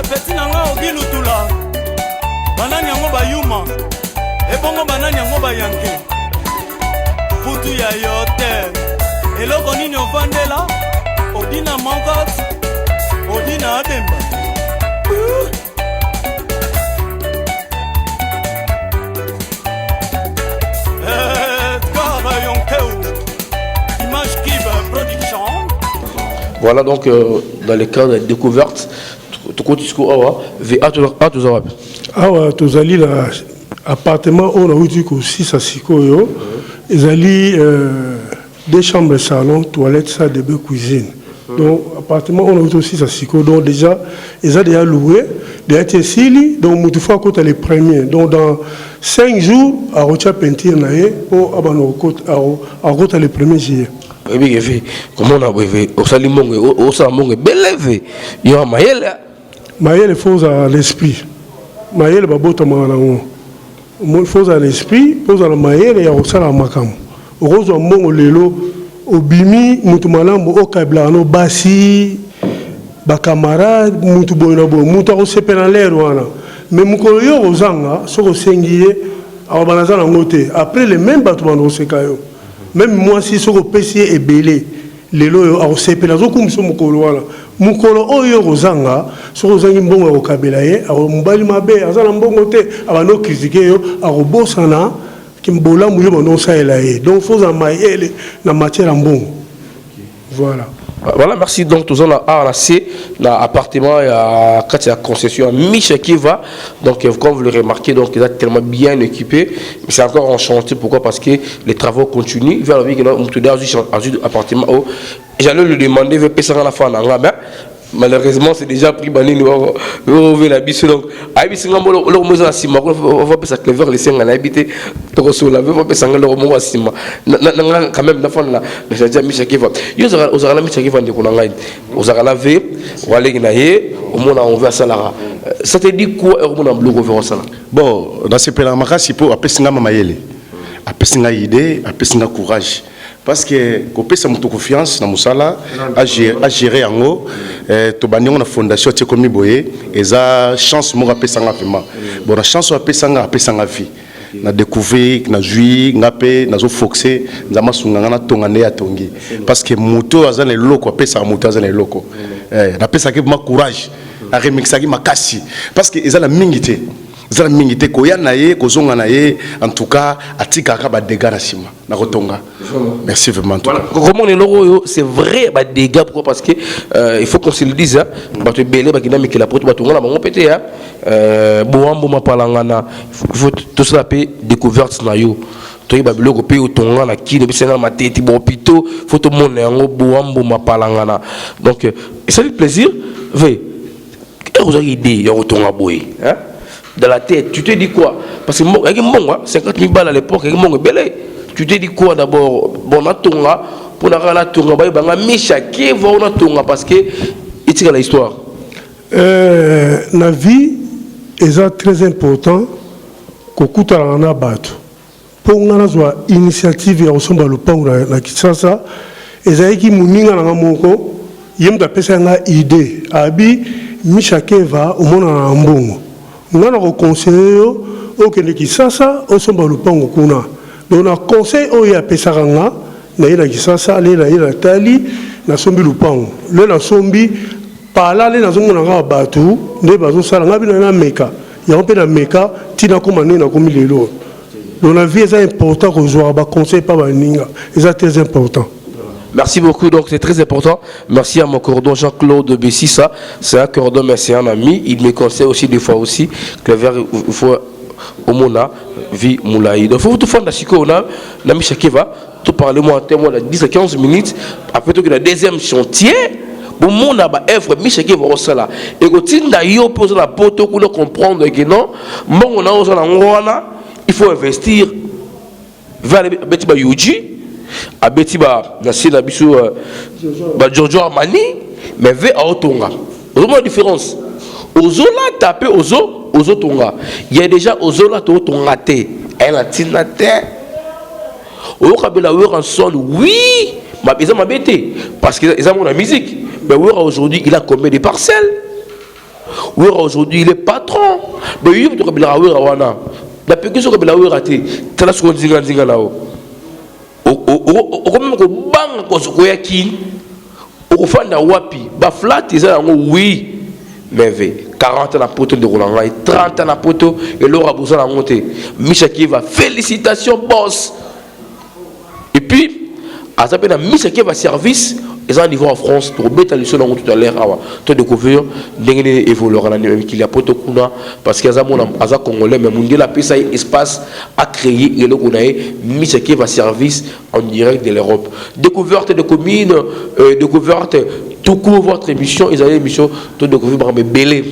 Petit nanga ogilutula Banani yango bayuma Ebongo banani yango bayanke Putu ya yote Eloko nini ovandela Odina mangat Odina ademba Kara yonkeu Image Kib Production Voilà donc dans le cadre de découverte, tout le discours à tous les awa tozali na appartement on a eu ko 6 à sikoyo ezali deux chambres salon toilette salle de bain cuisine donc appartement on a eu aussi à sikoyo donc déjà ils ont déjà loué déjà tesili donc mutufa kota les premiers donc dans 5 jours à recha peinture naé pour abano kota à kota les premiers jours. Oui, oui, comment on a vu au Salimongue, au Samongue, belle il y a Maël faut à l'esprit. Maël babota manango. Mon faut à l'esprit, pose à la Maël et au sala makam. Rose au mon lelo obimi mutu malambo o kablano basi ba camarade mutu boyna bo mutu ko sepena l'air wana. Mais mukolo yo ozanga soko sengiye abanaza na ngote. Après les mêmes bato bando sekayo. Même moi si soko pesier est belé. Lelo yo au sepena zo kum so mukolo wana. Mukolo oyo kozanga soko zangi mbongo ko kabela ye aro mbali mabe azala mbongo te abano critiquer yo aro bosana kimbola muyo bono saela ye donc faut en mailler na matière mbongo voilà. Voilà, merci. Donc, tous on a la C, l'appartement à la concession à Micha qui va. Donc, comme vous le remarquez, donc, il est tellement bien équipé. Mais c'est encore en chantier. Pourquoi? Parce que les travaux continuent. Vers la vie, il y a un appartement. J'allais lui demander, je vais payer la fin. Malheureusement, c'est déjà pris banni nous la bise donc habiter ngamo lo mo za sima ko va pesa clever les senga na habiter to so la va pesa ngalo mo wa sima na quand même na fond là mais déjà Micha qui va yo za la Micha qui va ndiko na ngai za la ve wale na ye au moins on va salara ça te dit quoi au moins en bloc over ça bon dans ce pela makasi pour apesa ngama mayele apesa nga idée apesa nga courage parce que kopesa mutu confiance na musala a gérer yango to baniongo na fondation te komi boye eza chance mo apesa nga vraiment bon la chance apesa nga vie na découvrir na jouir ngape na zo foxer nzama sunga na tonga ne ya tongi parce que mutu azana loko apesa mutu azana loko na pesa ke ma courage a remixer ki makasi parce que eza la mingité zala mingité ko ya na ye ko zonga na ye en tout cas atika ka ba dégâts na sima na kotonga merci vraiment voilà comment les loro c'est vrai ba dégâts pourquoi parce que il faut qu'on se le dise ba te belé ba kina mikela poto ba tonga na bango pété boambo mapalangana il faut tout ça payer découverte na yo to ba biloko pe otonga na kine bisenga mateti bo pito faut tout monde yango boambo mapalangana donc c'est le plaisir ve vous avez idée ya otonga boy hein dans la tête, tu te dis quoi? Parce que avec mon 50 000 balles à l'époque, avec mon belé, tu te dis quoi d'abord? Bon, on a tonga, pour la tonga, on a Micha qui va on a tonga parce que c'est la histoire. La vie est très important qu'au coup de la batte. Pour nous avoir initiative et ensemble le pont na Kinshasa, et ça qui mouninga na moko, yem da pesa nga idée, abi Mishakeva, au monde en bon. On a un conseil, au Kisasa, au Somba Lupango Kuna. Donc, on a un conseil, au Yapesaranga, na Kisasa, na Tali, na Sombi Lupango. Le na Sombi, par là, les nations ont battu, les bateaux salanga, na Meka. Il y a un peu de Meka, Tina Komane, na Komilelo. Donc, la vie est important que je sois conseil par Baninga. C'est très important. Merci beaucoup, donc c'est très important. Merci à mon cordon Jean-Claude Bessissa. C'est un cordon, mais c'est un ami. Il me conseille aussi des fois aussi que le verre, il faut au Mona, vie Moulaï. Donc il faut tout faire dans ce qu'on a. La Michakeva, tout parler moi en témoin de 10 à 15 minutes. Après tout, le deuxième chantier. Bon, mon aba œuvre Michakeva au sala. Et quand il y a posé la poto pour comprendre que non, bon, on a osé la il faut investir vers les Betiba Yuji. A Betiba, na biso Giorgio Armani, mais ve a Otonga. Vous avez la différence. Ozola tapé Ozo Tonga. Il y a déjà Ozola Tonga te. Elle a tina te. Okabela en son, oui, mais ils ont m'abêté parce qu'ils ont la musique. Mais aujourd'hui, il a combien de parcelles? Aujourd'hui, il est patron. Mais il y a Okabela Wana. La pécuse Okabela raté. T'as la seconde zinga là-haut. Bang kosokoya kin okufanda wapi ba flat ezala ngo oui mais 40 na poto de Rolanga et 30 na poto et l'aura besoin à monter Michakeva félicitations boss et puis à ça peine Michakeva service ils ont niveau en France pour mettre les choses tout à l'heure to découvrir d'engager évoluer la même qu'il y a poto kuna parce que aza congolais mais mondial a payé espace à créer et le konaé Michakeva service en direct de l'Europe découverte de communes découverte tout court votre émission ils avaient émission to découvrir mais belé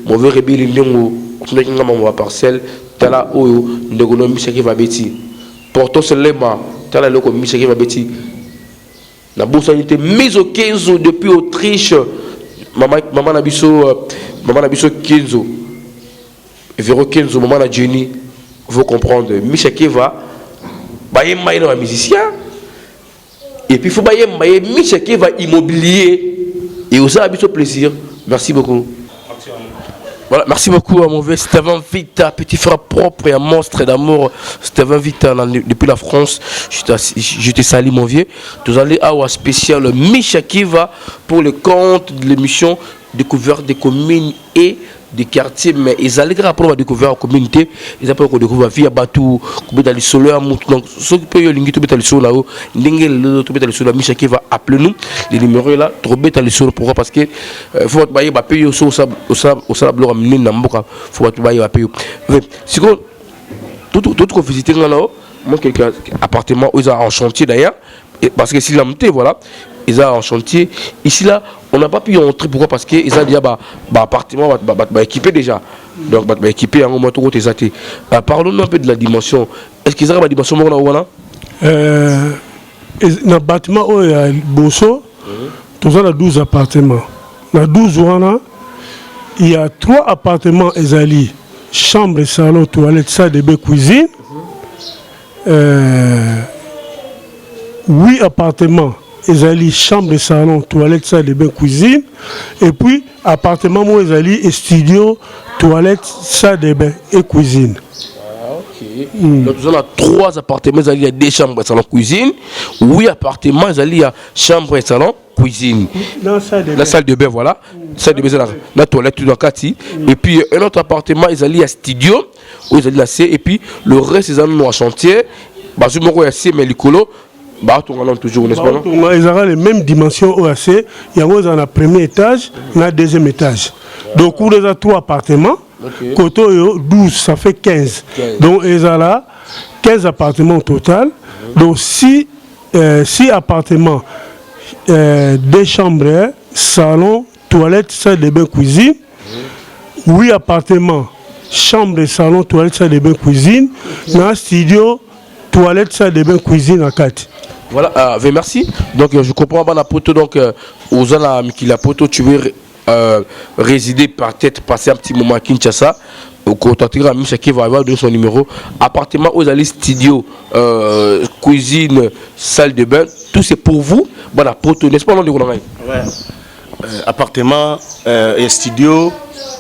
mauvais rebelle ndongo kuna ngama parcelle tala oyo ndegono Michakeva beti porto selema tala loko Michakeva beti. La bourse a été mise au 15 depuis Autriche. Maman Nabiso 15. Véro 15, maman la Jenny. Vous comprendre. Michakeva, Baye Maïna musicien. Et puis il faut Baye Michakeva immobilier. Et aussi Nabiso plaisir. Merci beaucoup. Voilà, merci beaucoup à mon vieux Stéphane Vita, petit frère propre et un monstre d'amour. Stéphane Vita, depuis la France, je te salue mon vieux. Nous allons à un spécial Michakeva pour le compte de l'émission Découverte des communes et des quartiers. Mais ils allaient rappeler à découvrir la communauté. Ils appellent qu'on découvre via Batou, qu'on dans les solaires. Donc, ceux qui peuvent y aller sur là-haut, Michakeva, appelez-nous. Les numéros là, trop bête à les sur. Pourquoi? Parce que faut payer payer au sable ramener n'amboka. Faut payer payer. Si qu'on tout qu'on visiter là-haut, moi quelques appartements où ils ont en chantier d'ailleurs. Parce que si l'amté voilà, ils ont en chantier. Ici là, on n'a pas pu y entrer. Pourquoi? Parce qu'ils ont déjà appartement équipé déjà. Donc équipé en moins tout tes athées. Parlons un peu de la dimension. Est-ce qu'ils ont la dimension là? Dans le bâtiment où il y a Bosso, nous avons 12 appartements. Dans 12 il y a 3 appartements Ezali, chambre, salon, toilette, salle de bain, cuisine. 8 appartements Ezali, chambre, salon, toilette, salle de bain, cuisine. Et puis, appartement où Ezali, studio, toilette, salle de bain et cuisine. Donc, nous avons 3 appartements, il y a 2 chambres, salon, cuisine. 8 appartements, il y a chambre, salon, cuisine. La salle de bain, voilà. Salle de bain, la toilette, tout dans le quartier. Et puis, un autre appartement, il y a studio, où il y a C. Et puis, le reste, ils ont un chantier. Je me suis dit, mais l'écolo, toujours, n'est-ce pas? Ils ont les mêmes dimensions OAC. Il y a un premier étage, un deuxième étage. Donc, il y a 3 appartements. Côté 12, ça fait 15. Donc, ils ont là 15 appartements au total. Donc, 6 appartements, 2 chambres, salon, toilette, salle de bain, cuisine. 8 appartements, chambre, salon, toilette, salle de bain, cuisine. Un studio, toilette, salle de bain, cuisine à 4. Voilà, merci. Donc, je comprends pas la poto. Donc, aux ala la poto, tu veux résider peut-être passer un petit moment à Kinshasa. Au contacter à Michakeva, va avoir donné son numéro. Appartement aux allées studio, cuisine, salle de bain, tout c'est pour vous. Voilà, poto, n'est-ce pas? Ouais. appartement et studio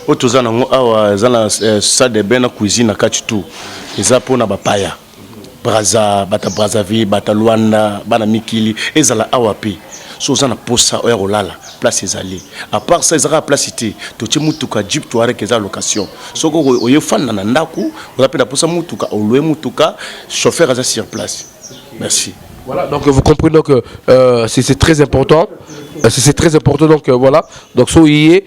autoza nango awa zana salle de bain na cuisine na kati tout eza pona bapaya Braza bata Brazzaville bata Luanda bana Mikili ezala awa pe so zana posa oya rolala place ezali à part ça ezala place cité to ti mutuka Jeep Touareg eza location soko oye fan na ndaku oza posa mutuka oloe mutuka chauffeur aza sur place. Merci. Voilà, donc vous comprenez donc c'est très important. C'est très important donc voilà. Donc so yé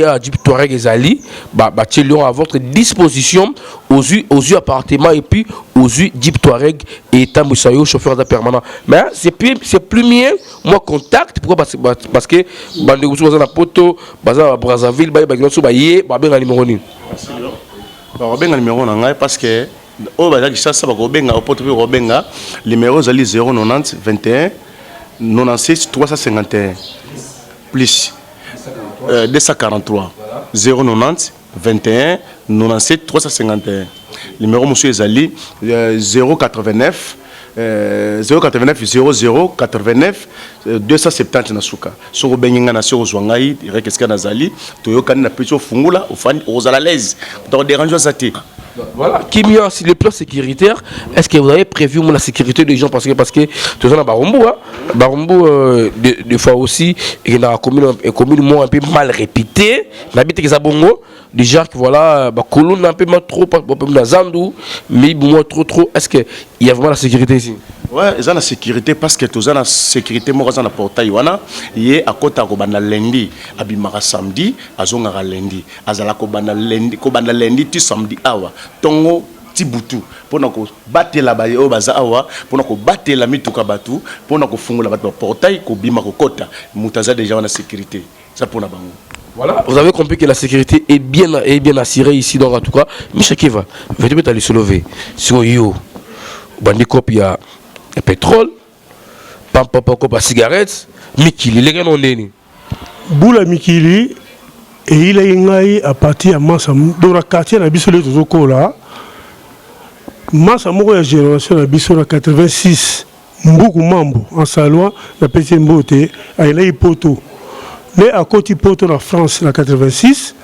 à Jeep Touareg et Zali, bah à votre disposition aux yeux appartements et puis aux yeux Jeep Touareg et Tambusayo chauffeur permanent. Mais c'est plus mieux moi contact pourquoi parce que bande vous na poto baza Brazzaville ba so ba yé ba benga numéro ni. Ba benga numéro na ngai parce que oh bah ça ça va Robenga au porte Robenga numéro zali 090 21 96 351 plus 243 090 21 97 351 numéro monsieur zali 089 089 00 89 270 na suka soko benginga na soko zwangai rekeska na zali toyokani na pecho fungula ofani ozala l'aise to dérange ça te. Voilà, Kimia, sur le plan sécuritaire, est-ce que vous avez prévu la sécurité des gens parce que tout ça, Barumbu, des fois aussi, il y a une commune un peu mal réputée, l'habité qui est à Bongo, déjà que voilà, Colon un peu trop, mais trop, est-ce qu'il y a vraiment la sécurité ici? Ouais, ils ont la sécurité parce que tous ont la sécurité. Moi, dans la portail, il y a à côté de lundi, abimara samedi, azongara lundi, azala kobana lundi, tu samedi awa, tongo tibutu, pour nous battre la baye au baza awa, pour nous battre la mituka batu, pour nous fungo la batte portail, kobima kota, mutaza déjà la sécurité. Ça pour la bango. Voilà, vous avez compris que la sécurité est bien assurée ici, donc en tout cas, Michel Kiva, vous devez aller se lever sur yo, bandikop il y a pétrole, papa cigarette, Mikili, les gars non neni. Boula Mikili, et il est à partir à Massam, dans le quartier de Bissole de Zokola. Massam, la génération de Bissole 86, beaucoup mambo en Salois, la petite beauté, il est poto. Mais à côté poto en France, la 86,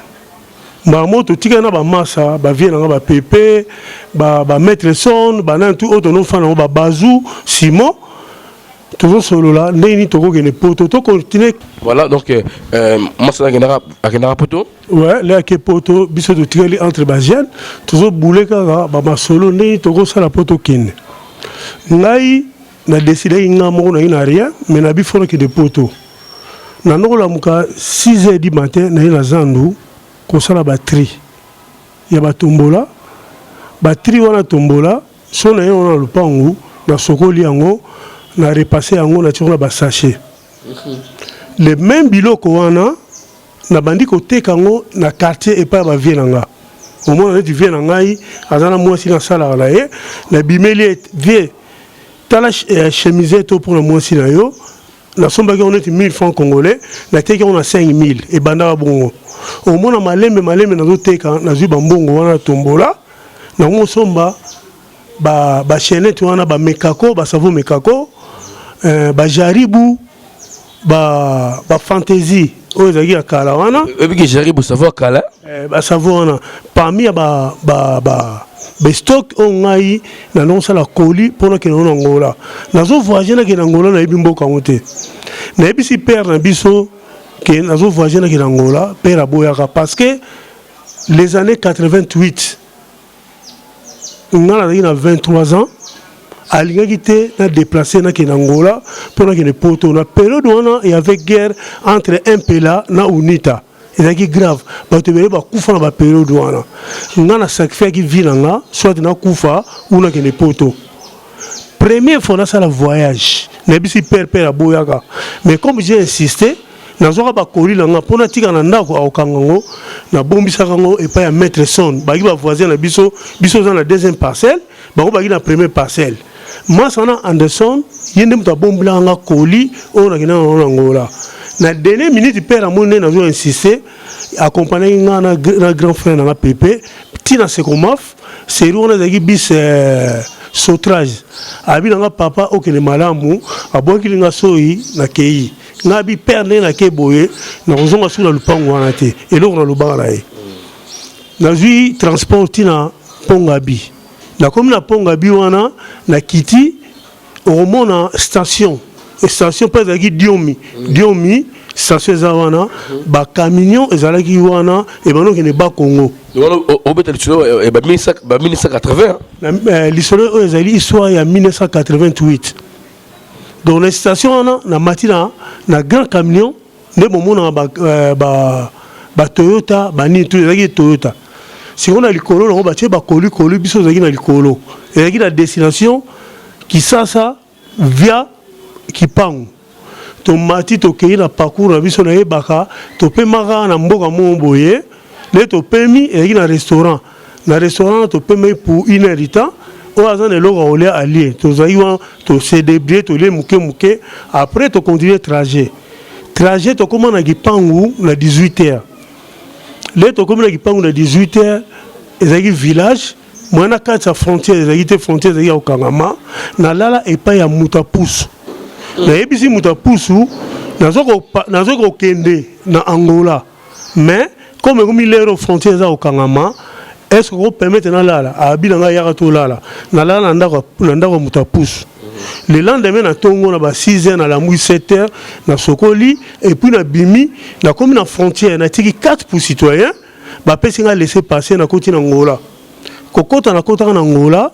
Mamoto tigana ba massa ba viena ba pepe ba mettre son ba nan tout autre non fana ba bazou Simon toujours solo là neni toko gene poto to continuer. Voilà donc massa na poto ouais là que poto biso de tirer entre bazienne toujours boulé ka ba solo neni toko sala poto kin ngai na décider ngamo na rien mais na bi fona que de poto na nola muka 6h du matin na zandu kosala batterie ya batombola batterie wana tombola so na yo na lupangu na sokoli yango na repasser yango na tikola ba sachet le même biloko wana na bandi koteka yango na quartier et pas ba vienanga au moins tu viens ngai azana mwasi na sala la ye na bimeli vie tala chemisette pour le mwasi na yo la somme on est 1000 francs congolais la teke on a 5000 et banda bongo au moins malembe na zoteka na zu bambongo wana tombola na ngo somba ba chaînette wana ba mekako ba savon mekako ba jaribu ba fantaisie ozaki ya kala wana ebiki jaribu savoir kala ba savon wana parmi ba stock on ngai na non sala colis pour que non ngola na zo voyager na ke ngola na ebimboka ngote na ebisi père na biso que nous avons voyagé en Angola, Père Aboyaka, parce que les années 88, on a 23 ans, à l'égalité, on a déplacé en Angola pour une poto. La période où il y avait guerre entre MPLA et UNITA. C'est grave. Parce que la période où on a sacrifié qui vit là, soit dans Koufa ou dans une poto. Première fois, c'est le voyage. On a dit Père Aboyaka. Mais comme j'ai insisté, nazoka ba koli langa pona tika na ndako akango na bombisa kango et pas à mettre son bagi ba voisin na biso dans la deuxième parcelle ba bagi na première parcelle moi sana Anderson yende muta bombila nga koli o na kina na ngola na dernière minute père amone na zo insister accompagner nga na grand frère na Pépé tina sekomaf c'est on a zaki bis sautrage abi na papa okene malamu aboki linga soyi na kei ngabi perdre na ke boye na kozonga sur la lupango wana te eloko na lubanga na ye nazwi transport tina pongabi na komi na pongabi wana na kiti omona station mpe ezalaki diomi station eza wana bacamion ezalaki wana ebanokende bakongo obeta lisolo ya 1980 lisolo oyo ezali histoire ya 1988 donc na station wana na mati na grand camion nde bomonaka batoyota banini tu ezalaki toyota sikoyo na likolo nango batie bakolikoli biso ezalaki na likolo ezalaki na destination Kisasa via Kipangu tomati tokei na parcours na biso na yebaka topemaka na mboka mo boye le topemi ezalaki na restaurant topemi pour 1 heure de temps o azana eloko olia allié tozali wa to célébrer to le muke après to continuer trajet to comment na Kipangu na 18h le to comment na Kipangu na 18h ezalaki village mwana kati ya frontière ezalaki te frontière ezalaki ya Okangama na lala epai ya Mutapusu na yebisi Mutapusu nazoko kende na Angola mais comme komi lero frontière za Okangama est-ce qu'on permet na lala abila nga yaka to lala na lala na ndako Mutapusu le lendemain na tongo na ba 6h na la 7h na sokoli et puis na bimi na komi na frontière na tiki 4 pour citoyens ba pesi nga laisser passer na koti na Angola kokota na kota na Angola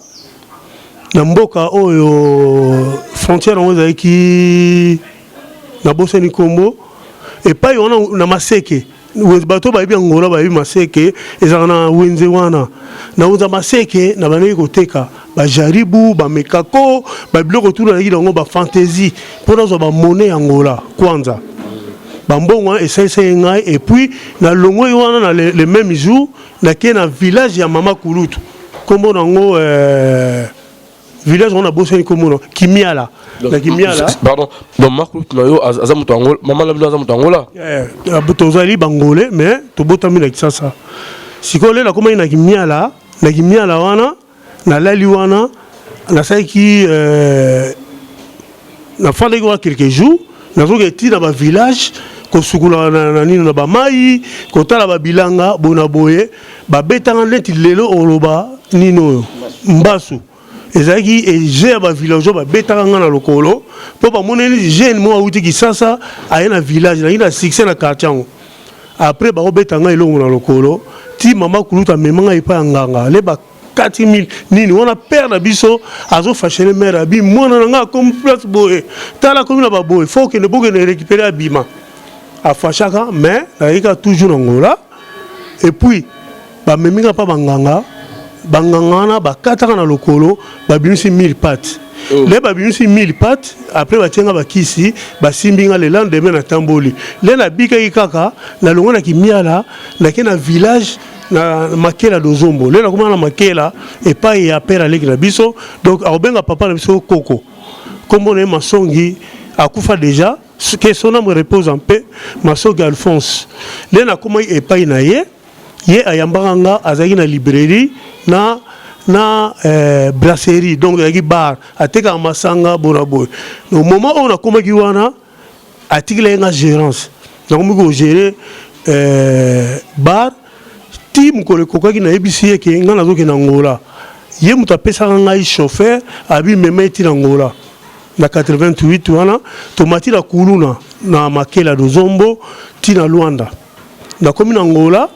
na mboka oyo frontière ngo ezalaki na Boseni Kombo et pas yon na Maseke bato ba bien Angola ba Maseke ezaka na wenze wana na uza Maseke na baneki koteka ba jaribu ba mekako ba biloko tout na yango ba fantaisie pour zo ba monnaie Angola kwanza bambongo essaye ngai et puis na longo wana na le même jour na ke na village ya Mama Kulutu kombo nango village on a bossé comme Kimiala na Kimiala pardon donc Makulutu na yo azamuto Angola mama la azamuto Angola tozali bangolais mais to botami na Kisasa sikole la koma na Kimiala wana na lali wana na saiki na fandaki wa quelques jours na zoketi na ba village kosukula na nino na bamai kotala babilanga bona boye babetanga neti lelo oloba nino mbasu ezaki eje ba village babetanga nga na lokolo po ba moneli jeune mo awuti Kisasa aye na village na succès na quartier après ba obetanga elongo na lokolo ti Mama Kulutu memanga ipa nganga le ba 4000 nini on a perdre biso azo fâcher mère abi mona nga comme place boye tala comme na ba boye faut que ne boke ne récupérer abima a fachaka mais il toujours Angola et puis ba meminga pa banganga na ba kataka na lokolo ba binisi 1000 pattes les ba binisi 1000 pattes après ba tienga ba kisi ba simbinga le lendemain na tamboli le na bika kaka na longo na Kimiala na ke na village na makela dozombo le na kuma na makela et pas ya père avec la biso donc abenga papa na biso koko comme on est masongi akufa déjà que son âme repose en paix Masongi Alphonse le na kuma et pas na ye ayambanga azaki na librairie na brasserie donc yaki bar ateka masanga bonaboy au moment où on a komaki wana atikile nga gérance na komiko gérer bar ti mukole kokaki na ebisi ke nga nazoke na Angola ye muta pesa nga chauffeur abi memeti na Angola na 88 wana tomati la kuluna na makela dozombo ti na Luanda na komi na Angola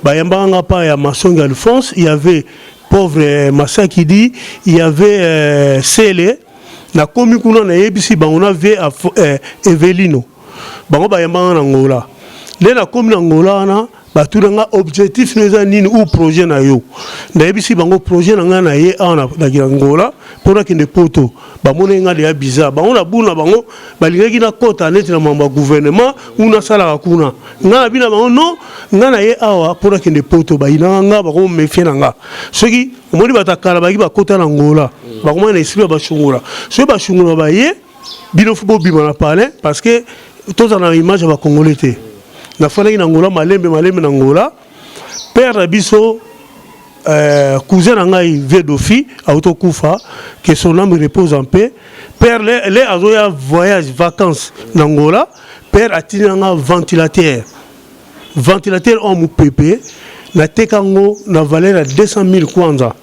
bayambanga pa ya Masongi Alphonse il y avait pauvre Masakidi il y avait Sele na komi kuna na ebisi bango na ve Evelino bango bayambanga na Angola le na komi na Angola na baturanga objectif neza nini ou projet na yo na ebisi bango projet na nga na ye ana na Angola pour que ne poto ba monenga de bizarre bango na buna bango balingaki na kota net na mamba gouvernement una sala kuna nga bina bango non nga na ye awa pour que ne poto ba inanga ba ko mefie na nga soki omoni batakala baki ba kota na Angola ba ko na esprit ba shungula so ba shungula ba ye bino fubo bima na parler parce que tous en image ba congolais te na fana na Angola malembe na Angola père biso cousin ngai Vedofi autokufa que son âme repose en paix père les azoya voyage vacances n'Angola père atini nga ventilateur en mupépé na tekango na valeur à 200 000 kwanza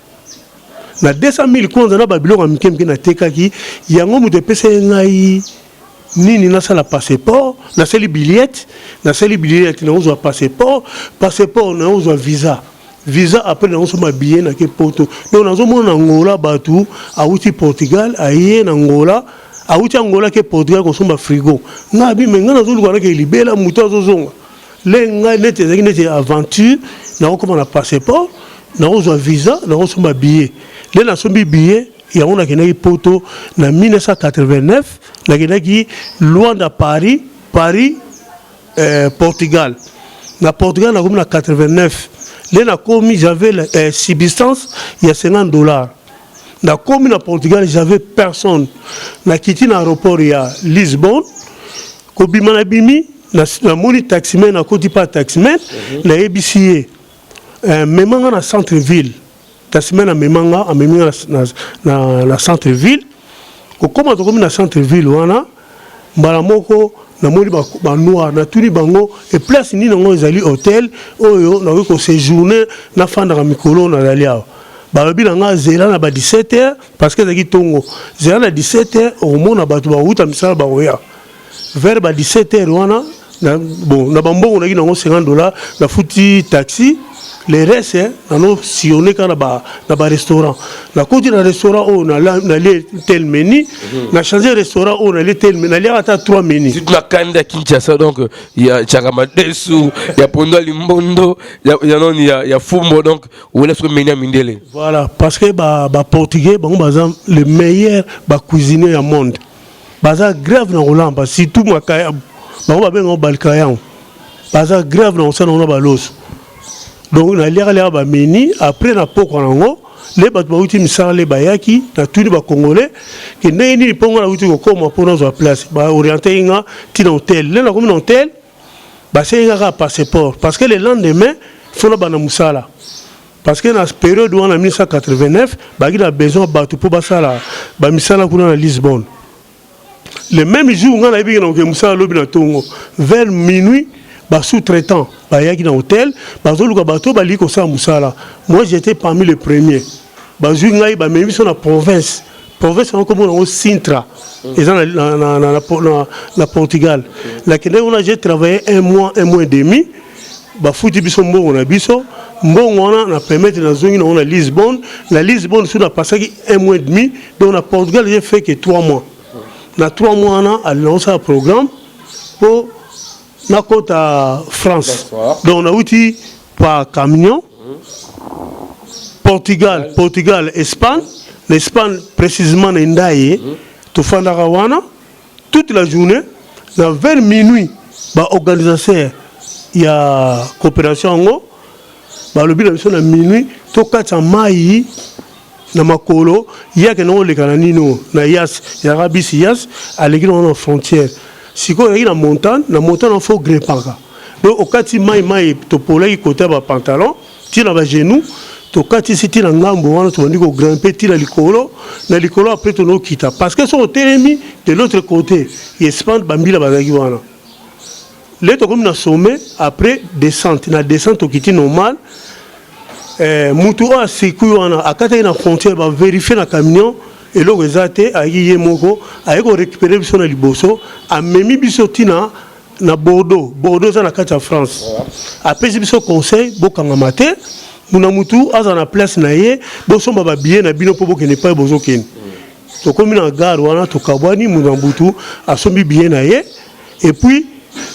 na 200 000 kwanza na babilo ka mikemke na tekaki yango mutu pese ngai nini na sala passeport na seli billet na uzwa passeport na uzwa visa après na uzwa billet na ke poto donc nazo mona Angola batu auti Portugal aye na Angola auti Angola ke Portugal ko somba frigo na bi menga nazo luka ke libela mutu azozonga le nga nete aventure na ko na passeport na uzwa visa na uzwa billet le na sombi billet ya on a gagné poto na 1989 na gagné loin de Paris Portugal na Portugal na comme na 89 les na commis j'avais subsistance il y a $50 na commis na Portugal j'avais personne na quitté l'aéroport il y a Lisbonne ko bimana bimi na moni taximan na koti pas taximan na EBCA même na centre ville taximan na memanga na centre ville ko koma to comme na centre ville wana mbala moko na moni ba noir na tuni bango et place ni nango ezali hôtel oyo na ko séjourner na fanda ka mikolo na dalia ba lobi nga zela na ba 17h parce que ezaki tongo zela na 17h au mona ba to ba uta misala ba oya vers ba 17h wana na bon na bambongo na ki nango $50 na futi taxi les restes nano sillonné kana ba restaurant na côté na restaurant on a les tel menu na changer restaurant on a les tel menu na les ata 3 menus toute la Kanda Kinshasa donc il y a Chakamadesu il y a Pondo Limbondo il y a Fumbo donc on laisse le menu à Mindele voilà parce que ba portugais ba le meilleur ba cuisinier au monde baza grave na Rolamba surtout makaya ba benga balkayan baza grave na osana na balos. Donc na liaka ba meni après na poko nango les bato ba uti misala le bayaki na tuni ba congolais que neni pongo na uti ko koma pona zo place ba orienter nga ti na hôtel le na comme na hôtel ba senga ka passeport parce que le lendemain faut na bana musala parce que na période en 1989 ba gi na besoin bato pour basala ba misala kuna na Lisbonne le même jour nga na bi na ko musala lobi na tongo vers minuit ba sous-traitant ba yaki na hôtel ba zoluka bato ba liko sa musala moi j'étais parmi les premiers ba ju ngai ba memi so na province on comme on Sintra et na Portugal la kende on a j'ai travaillé un mois et demi ba futi biso mbongo na biso mbongo na permettre na zongi na on a Lisbonne sur la passaki 1 mois et demi donc na Portugal j'ai fait que 3 mois na 3 mois na a lancé un programme pour na côte à France. Donc on a outil par camion. Portugal, Espagne. L'Espagne précisément Ndaye. To Fandarawana. Toute la journée. Vers minuit, bah organisateur, il y a coopération en haut. Bah le but de minuit. To Katamaï. Na makolo. Il y a que nous les cananino. Na Yas. Il y a Rabis Yas. À l'église on a frontière. Si on est dans la montagne, il faut grimper. Donc, au cas où il to polé côté ba pantalon, tire ba genou, to kati si tire ngambo wana to ndiko grimper tire likolo, na likolo après to no kita parce que son télémi de l'autre côté, il expande bambila bazaki wana. Là to comme na sommet après descente, na descente to kiti normal. Mutu a sekou wana akata na frontière ba vérifier na camion et le résultat a yé moko a récupéré biso na liboso a memi biso tina na Bordeaux za na kati France après biso conseil bokanga maté muna mutu aza na place na ye bosomba ba billet na bino po bokene pa bozo ken to komi na gare wana to kabwani muna mutu asombi billet na ye et puis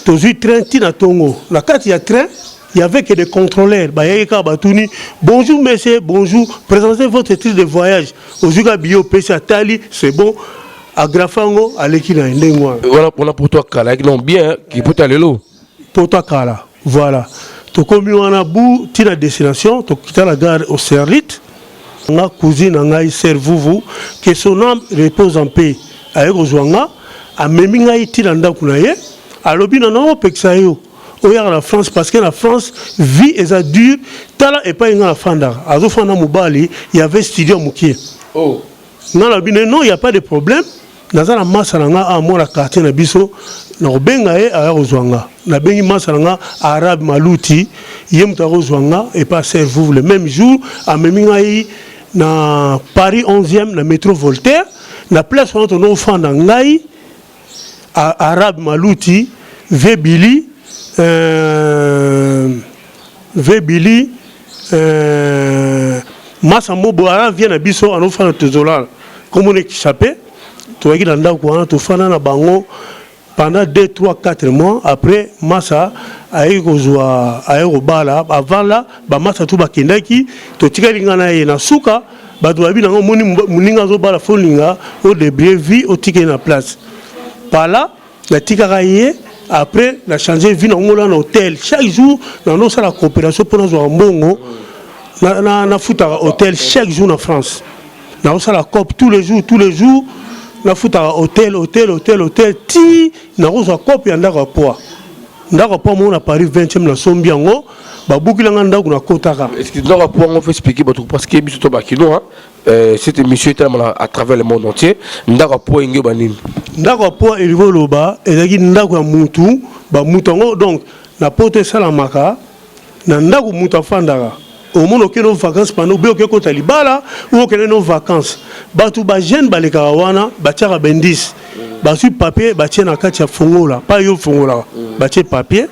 to zui train tina tongo na kati ya train. Il y avait que des contrôleurs. Bonjour monsieur, bonjour. Présentez votre titre de voyage. Aujourd'hui, bio PC Tali, c'est bon. À Grafango, à l'équina. Voilà, on a pour toi Kala, non bien, qui peut aller là. Pour toi Kala, voilà. Tu comme on a bout, tu as destination, tu quittes la gare au Serrit. On a cousine, on a servou, que son âme repose en paix. Avec Ozwanga, à Meminga, il a ndakunaye, à l'obina, non, Pexayo. La France parce que la France vit et ça dure tala et pas une fanda azo fanda mobali il y avait studio mukie oh non il n'y a pas de problème naza na masa na nga a mona quartier na biso na kobenga ye aya kozwanga na bengi masa na nga arabe maluti ye moto akozwanga et pas serve le même jour amemi ngai na Paris 11e na métro Voltaire na place wana tono ofanda ngai arabe maluti vebili masa mobo ara vient na biso anofanda tezolala comme on est échappé tu as dit dans quoi tu fais na bango pendant 2 3 4 mois après massa ayi kozwa ayi kobala avant là ba massa tout bakendaki to tikalinga na ye na suka bato babi nango moni muninga zo bala folinga au début vie au ticket na place par là la tikaka ye après la changer vie na ngola na hôtel chaque jour na no sala coopération pour nous mbongo na futa hôtel chaque jour en France na sala cop tous les jours na futa hôtel ti na roza copie ndaka poa mo na Paris 20e na sombiango babukilanga ndako na kotaka. Est-ce que ndaka poa on fait expliquer parce que biso to bakino cette émission est à travers le monde entier ndaka poa ngé banini ndaka poa elivoloba ezaki ndako ya mutu ba mutango donc na pote salamaka na ndako mutu afandaka au monde auquel nos vacances pendant bien que quand libala ou auquel nos vacances batu ba jeune baleka wana batiaka bendis ba sur papier batia na kati ya fongola pas yo fongola batia papier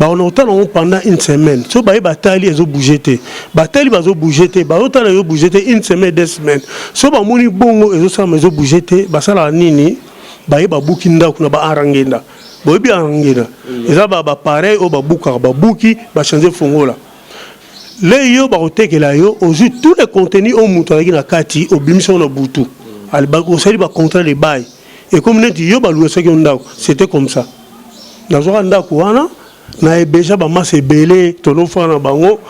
ba on autant pendant une semaine so ba batali ezo bougeter batali bazo bougeter ba autant yo bougeter une semaine 2 semaines so ba moni bongo ezo sa mezo bougeter ba sala nini ba buki ndako na ba arangenda bo bi arangenda eza ba pareil o ba buka ba buki ba changer fongola les yo barotekela yo aujourd'hui tous les contenus au mutaraki na kati au bimison na butu alba ko sali ba contrat de bail et comme net yo ba louer saki ndako c'était comme ça na zo ndako wana na ebeja ba masse belé tono fa na bango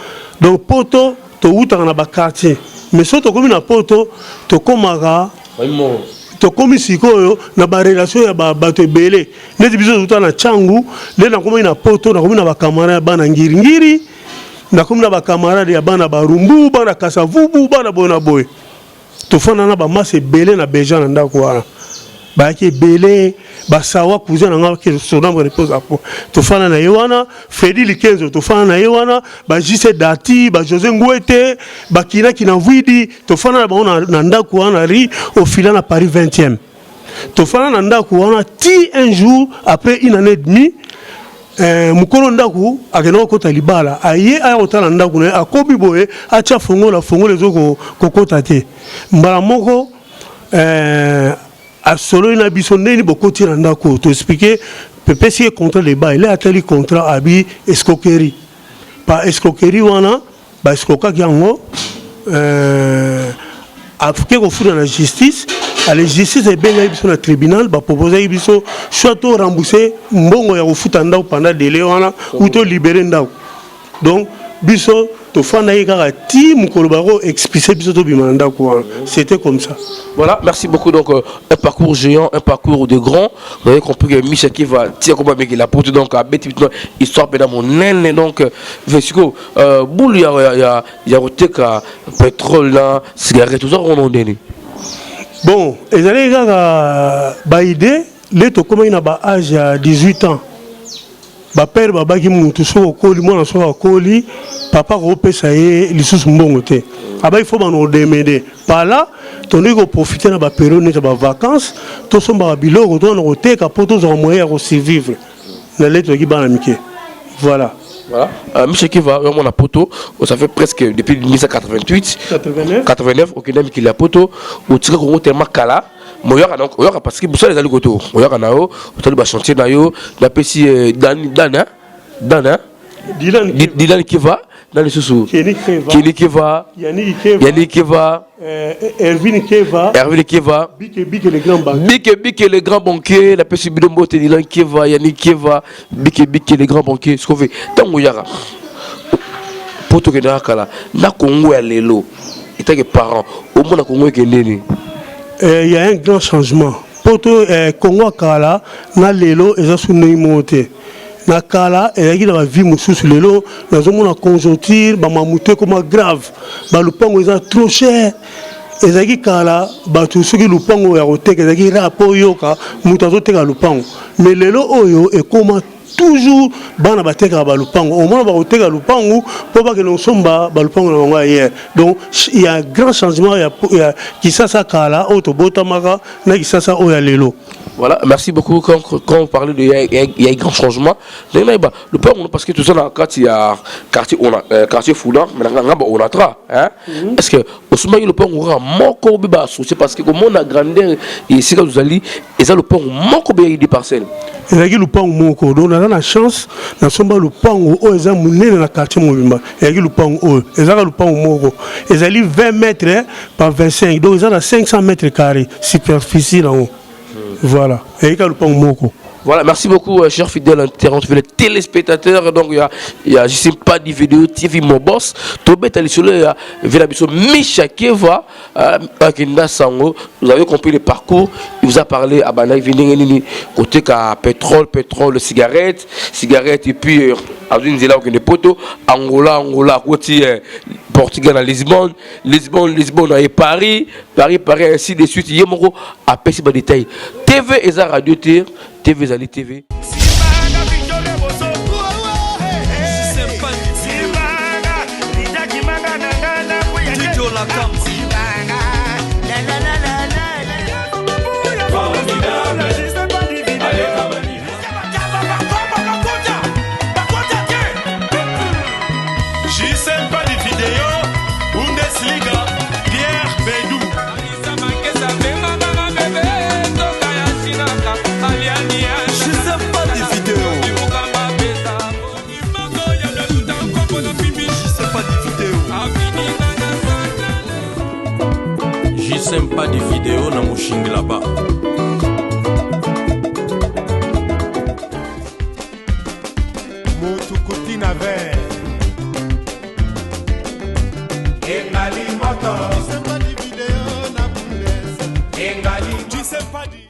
donc poto to uta na ba quartier mais soto comme na poto to komaka to komi sikoyo na ba relation ya ba bato belé net biso uta na changu le na komi na poto na komi na ba camarade bana ngiri na comme na ba camarade ya bana barumbu bana kasavubu bana bona boy to fana na ba masse belé na beja na ndako wana ba ki belé ba sawa cousin na ngaki so na repose apo to fana na yewana Freddy Likenzo to fana na yewana ba Jise Dati ba José Ngwete ba kina vidi to fana na ndako wana ri au fil na Paris 20e to fana na ndako wana ti un jour après une année et demie mukolo ndaku akeno kota libala aye aya kotala ndaku na akobi boye acha fongola ezoko kokota te mbala moko a solo ina biso ndeni bokoti na ndaku to expliquer pepe si contre les bails là ateli contrat abi escroquerie pas escroquerie wana ba escroquer yango afike ko funa na justice à la justice est bien sur le tribunal va proposer biso soit to rembourser mbongo ya kofuta ndako pendant délai wana ou to libérer ndako donc biso to fana yeka ti mukolo baro expliquer biso to bimana ndako wana c'était comme ça. Voilà, merci beaucoup. Donc un parcours géant, un parcours de grand. Vous avez compris que Michel qui va tirer comme avec la porte donc à bête histoire dans mon naine donc Vesco boule il y a reteka pétrole là cigarette tout ça on donné. Bon, et allez ba idée les to comme il a ba âge à 18 ans. Ba père baba ki mutu so koli mwana so koli papa ko pesa ye lisusu mbongo te. Aba il faut ba no demander. Par là, ton ego profiter na ba période ne ba vacances, to so ba biloko to no te ka poto zo moyen à survivre. Na lettre ki ba na mike. Voilà. Voilà. Michel qui va vraiment la poto, ça fait presque depuis 1988, 89, au Kenya qui la poto, au tika ko tellement kala. Moyaka donc oyoka parce que bousala ezali koto. Oyoka nao, otali ba chantier na yo, na pesi Dana Dylan qui va dans les sous Kenny qui va Yannick qui va Erwin qui va Bike le grand banquier Bike le grand banquier la pesi Bidombo Dylan qui va Yannick qui va Bike le grand banquier ce qu'on fait tango yaka poto ke na kala na Congo ya lelo état que parents au monde na Congo ke ndeni il y a un grand changement poto Congo kala na lelo eza sunoi monte na kala et la vie mususu lelo na zomo na conjoncture ba mamute comme grave ba lupango eza trop cher ezalaki kala bato soki lupango ya koteka ezalaki rapo oyoka moto azoteka lupango mais lelo oyo ekoma toujours bana batekaka balupango omona bakoteka lupango mpo bakende kosomba balupango na bango ayer. Donc il y a un grand changement ya kisasa kala oyo tobotamaka na kisasa oyo ya lelo. Voilà, merci beaucoup. Quand vous parlez de il y a un grand changement, le père, parce que tout ça dans le quartier Foulard, mais on a tra. Est-ce que au sommet le père aura moko biba associé parce que comme on a grandeur et si vous allez, et ça le père moko bien des parcelles. Et là le père moko, donc on a la chance, na somba le père o eza munene na quartier Mobimba. Et là le père o, et ça le père moko, et ça 20 mètres par 25, donc ils ont 500 mètres carrés superficie là haut. Voilà. Et le pont moko. Voilà, merci beaucoup, chers fidèles internautes, les téléspectateurs. Donc, il y a je sais pas des vidéos TV, mon boss. Tobé Talisolo, il y a Vélabiso Misha Keva, Akinda Sango. Vous avez compris le parcours. Il vous a parlé à Banay Vinding, côté pétrole, cigarette, et puis, à une zéla au poto, Angola, côté Portugal à Lisbonne, et Paris, ainsi de suite. Yemoro a péché des détails. TV et Radio TV Zali TV. Pas de vidéos dans mon ching là-bas. Motukuti na ver. Engali moto.